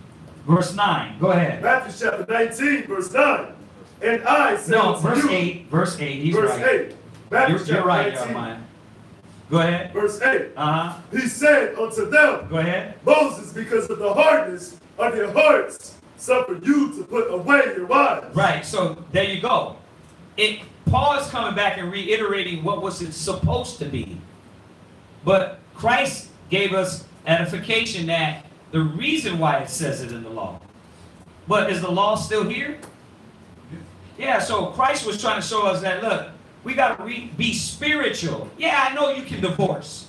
Verse 9. Go ahead. Matthew chapter 19, verse 9. And I said No, unto verse you, 8. Verse 8. He's verse right. 8. Matthew You're chapter right, 19, Jeremiah. Go ahead. verse 8. Uh-huh. He said unto them, Go ahead. Moses, because of the hardness of your hearts, suffered you to put away your wives. Right. So there you go. Paul is coming back and reiterating what was it supposed to be. But Christ gave us edification that the reason why it says it in the law. But is the law still here? Yeah, so Christ was trying to show us that, look, we got to be spiritual. Yeah, I know you can divorce.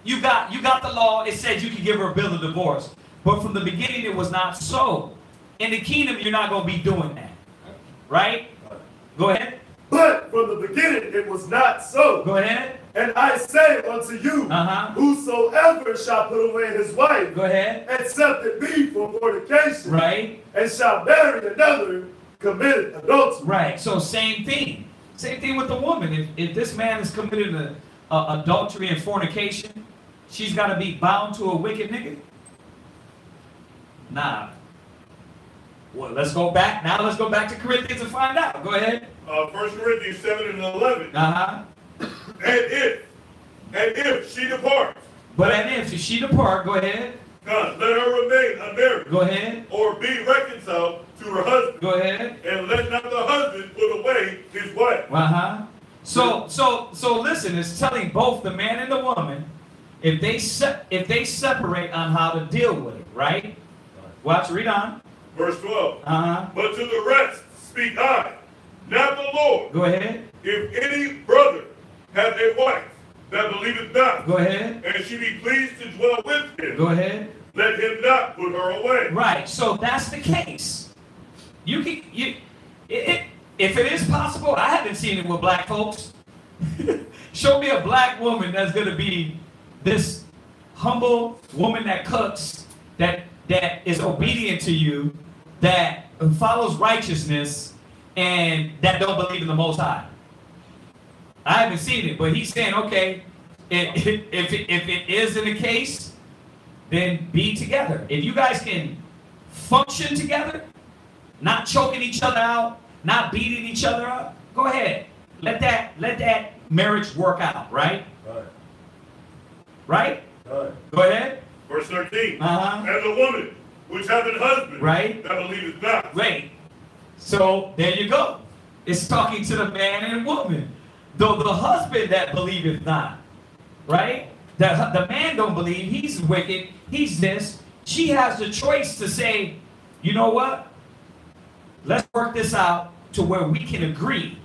You got the law. It said you can give her a bill of divorce. But from the beginning, it was not so. In the kingdom, you're not going to be doing that. Right? Go ahead. But from the beginning, it was not so. Go ahead. And I say unto you, whosoever shall put away his wife, go ahead, except it be for fornication, right, and shall marry another, committed adultery. Right. So same thing. Same thing with the woman. If this man is committed adultery and fornication, she's got to be bound to a wicked nigga. Nah. Well, let's go back. Now let's go back to Corinthians and find out. Go ahead. 1 Corinthians 7 and 11. And if she depart. But and if she depart, go ahead. God, let her remain unmarried. Go ahead. Or be reconciled to her husband. Go ahead. And let not the husband put away his wife. So listen, it's telling both the man and the woman if they separate on how to deal with it, right? Watch, read on. Verse 12. But to the rest speak I, not the Lord. Go ahead. If any brother have a wife that believeth not, go ahead, and she be pleased to dwell with him, go ahead, let him not put her away. Right. So that's the case. If it is possible, I haven't seen it with black folks. Show me a black woman that's going to be this humble woman that cooks, that is obedient to you, that follows righteousness, and that don't believe in the Most High. I haven't seen it, but he's saying, okay, if it is in the case, then be together. If you guys can function together, not choking each other out, not beating each other up, go ahead. Let that marriage work out, right? Right? Go ahead. Verse 13. And the woman which hath an husband, right, that believeth not. Right. So there you go. It's talking to the man and woman. Though the husband that believeth not, right? The man don't believe, he's wicked, he's this. She has the choice to say, you know what? Let's work this out to where we can agree.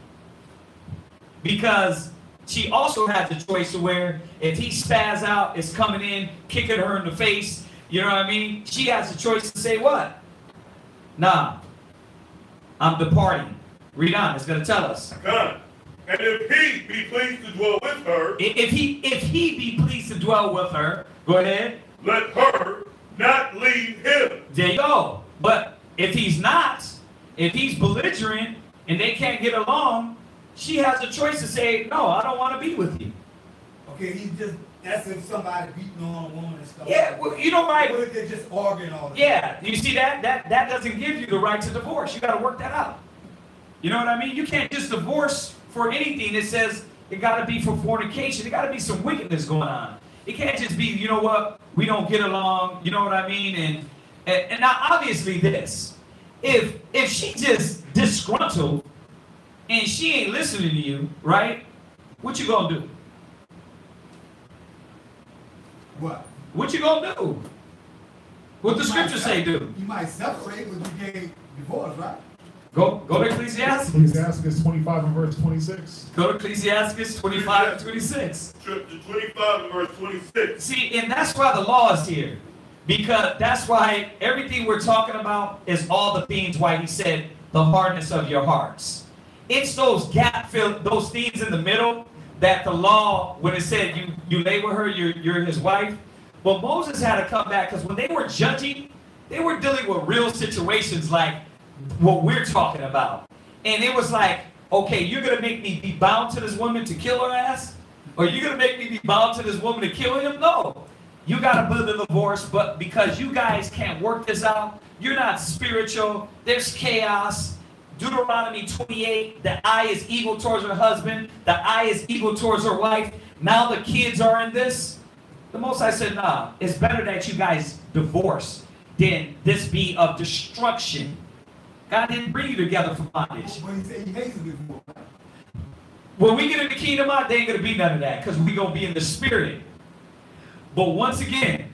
Because she also has the choice to where if he spaz out, is coming in, kicking her in the face, you know what I mean? She has the choice to say what? Nah, I'm departing. Read on, it's going to tell us. God. And if he be pleased to dwell with her. If he be pleased to dwell with her, go ahead. Let her not leave him. There you go. But if he's not, if he's belligerent and they can't get along, she has a choice to say, no, I don't want to be with you. Okay, that's if somebody beating on a woman and stuff. Yeah, well, you know, right. What if they're just arguing all the time? Yeah, you see that doesn't give you the right to divorce. You got to work that out. You know what I mean? You can't just divorce for anything that says it got to be for fornication. It got to be some wickedness going on. It can't just be, you know what, we don't get along. You know what I mean? And now obviously this, if she just disgruntled and she ain't listening to you, right? What you gonna do? What you gonna do? What the scriptures say do? You might separate, but you divorce, right? Go to Ecclesiastes. Ecclesiastes 25 and verse 26. Go to Ecclesiastes 25 and 26. 25 and verse 26. See, and that's why the law is here. Because that's why everything we're talking about is all the things why he said the hardness of your hearts. It's those those things in the middle that the law, when it said you lay with her, you're his wife. But Moses had to come back because when they were judging, they were dealing with real situations like what we're talking about. And it was like, okay, you're going to make me be bound to this woman to kill her ass? Or you're going to make me be bound to this woman to kill him? No. You got to build a divorce, but because you guys can't work this out, you're not spiritual, there's chaos. Deuteronomy 28, the eye is evil towards her husband, the eye is evil towards her wife. Now the kids are in this. The Most High said, nah, it's better that you guys divorce than this be of destruction. God didn't bring you together for bondage. But he said he hates it more. When we get in the kingdom, there ain't going to be none of that because we're going to be in the spirit. But once again,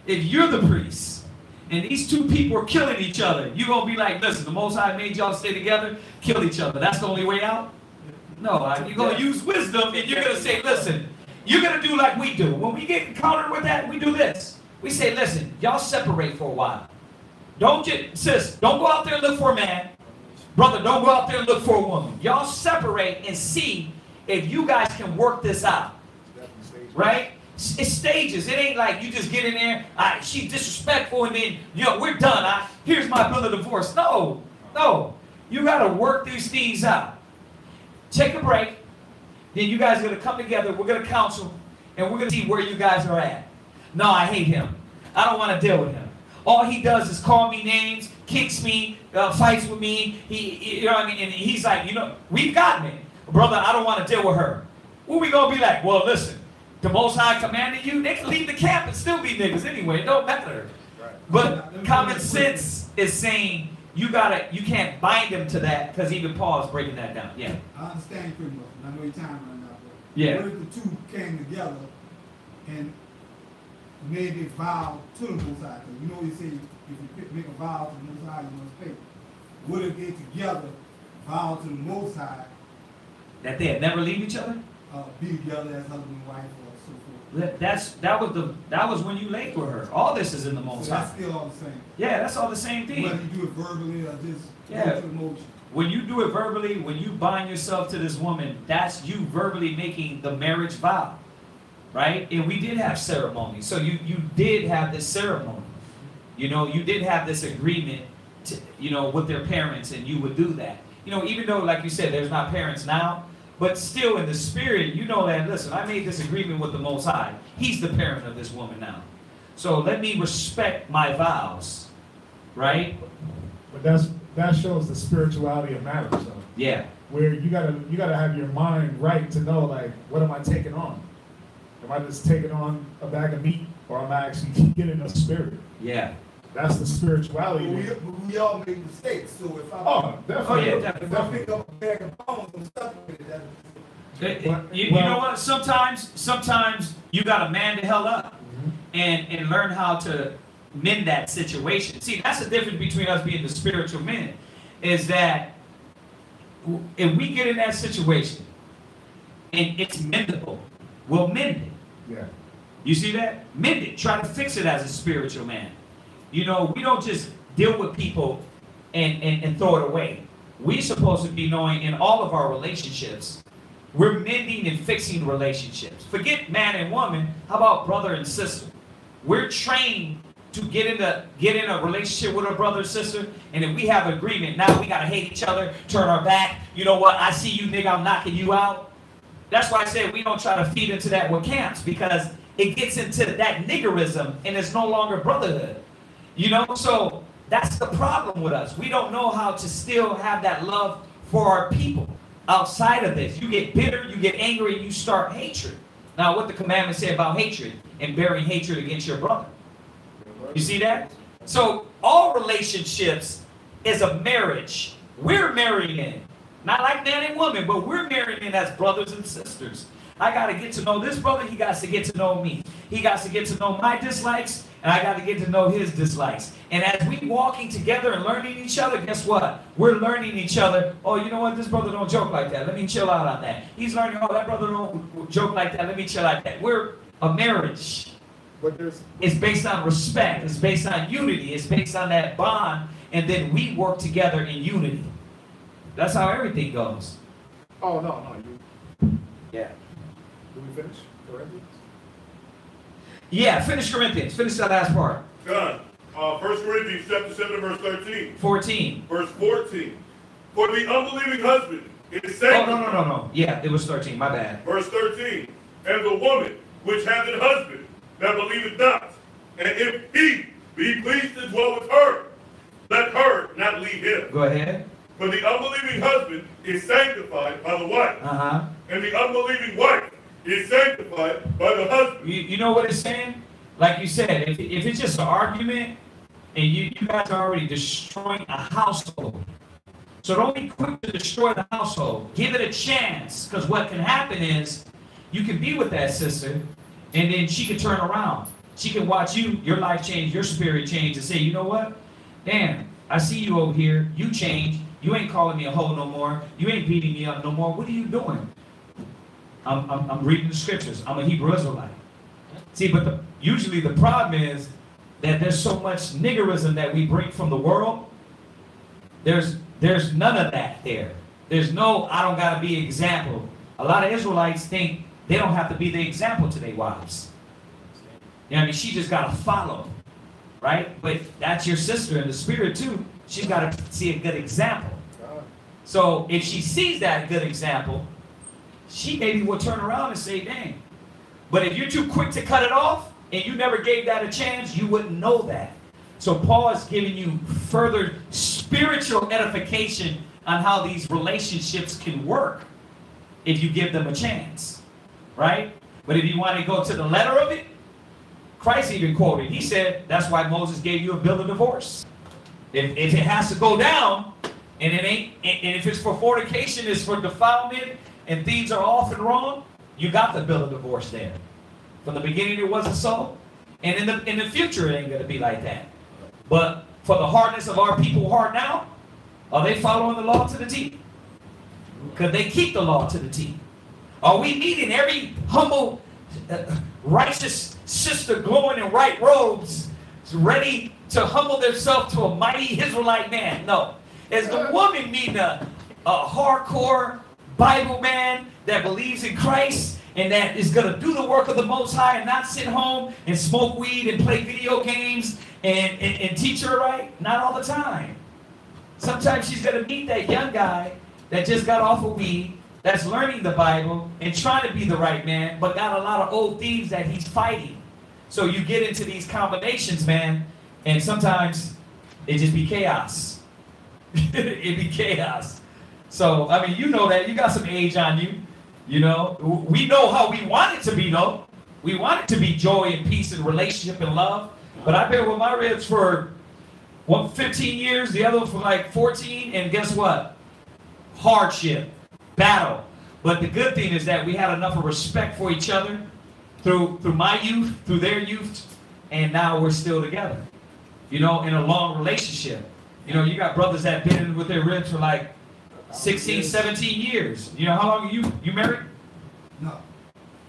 if you're the priest and these two people are killing each other, you're going to be like, listen, the Most High made y'all stay together, kill each other. That's the only way out? No, you're going to use wisdom and you're going to say, listen, you're going to do like we do. When we get encountered with that, we do this. We say, listen, y'all separate for a while. Don't go out there and look for a man. Brother, don't go out there and look for a woman. Y'all separate and see if you guys can work this out. Right? It's stages. It ain't like you just get in there, she's disrespectful, and then, we're done. Here's my bill of divorce. No. You got to work these things out. Take a break. Then you guys are going to come together. We're going to counsel, and we're going to see where you guys are at. No, I hate him. I don't want to deal with him. All he does is call me names, kicks me, fights with me. And he's like, we've got me. Brother, I don't want to deal with her. What we going to be like? Well, listen. The Most High commanded you, they can leave the camp and still be niggas anyway. It don't matter. Right. But common sense is saying you can't bind them to that because even Paul is breaking that down. Yeah. I understand pretty much. I know your time right now. But yeah. What if the two came together and made a vow to the Most High? Because you say if you make a vow to the Most High, you must pay. What if they together vow to the Most High that they'd never leave each other? Be together as husband and wife or so That forth. was when you laid with her. All this is in the Most High. That's still all the same. Yeah, that's all the same thing. Whether you do it verbally or just go through motion. When you do it verbally, when you bind yourself to this woman, that's you verbally making the marriage vow, right? And we did have ceremony, so you did have this ceremony. You did have this agreement, with their parents, and you would do that. Even though, like you said, there's not parents now. But still in the spirit, that, listen, I made this agreement with the Most High. He's the parent of this woman now. So let me respect my vows. Right? But that shows the spirituality of marriage, though. Yeah. Where you gotta have your mind right to know, like, what am I taking on? Am I just taking on a bag of meat, or am I actually getting a spirit? Yeah. That's the spirituality. We all make mistakes, so if definitely. If I pick up a bag of bones and stuff with it, you know what? Sometimes you gotta man the hell up and learn how to mend that situation. See, that's the difference between us being the spiritual men, is that if we get in that situation and it's mendable, we'll mend it. Yeah. You see that? Mend it. Try to fix it as a spiritual man. We don't just deal with people and throw it away. We're supposed to be knowing in all of our relationships, we're mending and fixing relationships. Forget man and woman. How about brother and sister? We're trained to get in a relationship with a brother or sister, and if we have agreement, now we gotta hate each other, turn our back. You know what? I see you, nigga. I'm knocking you out. That's why I said we don't try to feed into that with camps, because it gets into that niggerism and it's no longer brotherhood. So that's the problem with us. We don't know how to still have that love for our people outside of this. You get bitter, you get angry, and you start hatred. Now, what the commandments say about hatred and bearing hatred against your brother. You see that? So all relationships is a marriage. We're marrying in. Not like man and woman, but we're marrying in as brothers and sisters. I got to get to know this brother. He got to get to know me. He got to get to know my dislikes, and I got to get to know his dislikes. And as we walking together and learning each other, guess what? We're learning each other. Oh, you know what? This brother don't joke like that. Let me chill out on that. He's learning, oh, that brother don't joke like that. Let me chill like that. We're a marriage. But it's based on respect. It's based on unity. It's based on that bond. And then we work together in unity. That's how everything goes. Oh, no. Yeah. Did we finish Corinthians? Yeah, finish Corinthians. Finish that last part. Done. 1 Corinthians chapter 7, verse 13. 14. Verse 14. For the unbelieving husband is sanctified. Oh, no. Yeah, it was 13. My bad. Verse 13. And the woman which hath an husband that believeth not, and if he be pleased to dwell with her, let her not leave him. Go ahead. For the unbelieving husband is sanctified by the wife. And the unbelieving wife is sanctified by the husband. You know what it's saying? Like you said, if it's just an argument, and you guys are already destroying a household. So don't be quick to destroy the household. Give it a chance. Because what can happen is, you can be with that sister, and then she can turn around. She can watch you, your life change, your spirit change, and say, you know what? Damn, I see you over here. You change. You ain't calling me a hoe no more. You ain't beating me up no more. What are you doing? I'm reading the scriptures. I'm a Hebrew Israelite. See, but usually the problem is that there's so much niggerism that we bring from the world. There's none of that there. There's no, I don't got to be an example. A lot of Israelites think they don't have to be the example to their wives. You know what I mean? She just got to follow, right? But that's your sister in the spirit too. She's got to see a good example. So if she sees that good example, she maybe will turn around and say, dang. But if you're too quick to cut it off and you never gave that a chance, you wouldn't know that. So Paul is giving you further spiritual edification on how these relationships can work if you give them a chance, right? But if you want to go to the letter of it, Christ even quoted. He said, that's why Moses gave you a bill of divorce. If it has to go down, and it ain't, and if it's for fornication, it's for defilement, and things are off and wrong, you got the bill of divorce there. From the beginning, it wasn't so, and in the future, it ain't gonna be like that. But for the hardness of our people heart now, are they following the law to the T? Because they keep the law to the T. Are we meeting every humble, righteous sister glowing in white robes, ready to humble themselves to a mighty Israelite man? No. Is the woman meeting a hardcore Bible man that believes in Christ and that is going to do the work of the Most High and not sit home and smoke weed and play video games and teach her right? Not all the time. Sometimes she's going to meet that young guy that just got off of weed, that's learning the Bible and trying to be the right man, but got a lot of old thieves that he's fighting. So you get into these combinations, man, and sometimes it just be chaos. It be chaos. So, I mean, you know that. You got some age on you. You know, we know how we want it to be, though. We want it to be joy and peace and relationship and love. But I've been with my ribs for, 15 years, the other one for like 14, and guess what? Hardship, battle. But the good thing is that we had enough of respect for each other through my youth, through their youth, and now we're still together. You know, in a long relationship. You know, you got brothers that been in with their ribs for like 16, 17 years. You know, how long are you married? No.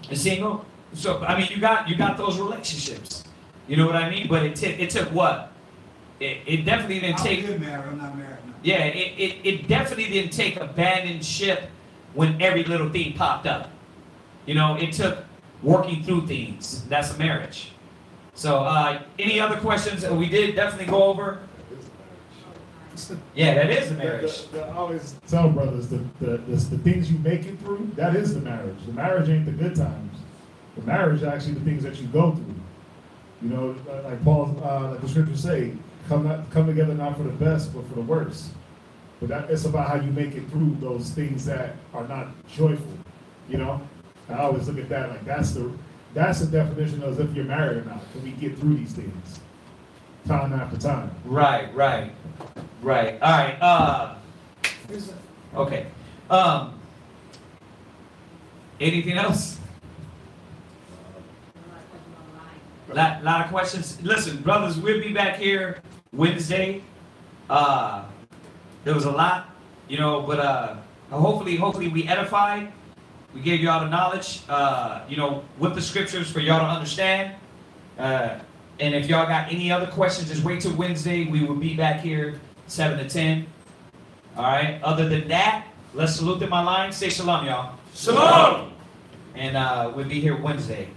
You single? So, I mean, you got those relationships. You know what I mean? But it took what? It definitely didn't take... I'm married. I'm not married. No. Yeah, it definitely didn't take abandoned ship when every little thing popped up. You know, it took working through things. That's a marriage. So, any other questions we did definitely go over? Yeah, that is the marriage. I always tell brothers the things you make it through, that is the marriage. The marriage ain't the good times. The marriage is actually the things that you go through. You know, like Paul, like the scriptures say, come together not for the best, but for the worst. But it's about how you make it through those things that are not joyful. You know, I always look at that like that's the definition of if you're married or not. Can we get through these things, time after time? Right. All right. Okay. Lot of questions. Listen, brothers, we'll be back here Wednesday. There was a lot, you know, but hopefully we edified. We gave y'all the knowledge, you know, with the scriptures for y'all to understand. And if y'all got any other questions, just wait till Wednesday. We will be back here 7 to 10. All right. Other than that, let's salute them online. Say shalom, y'all. Shalom. And we'll be here Wednesday.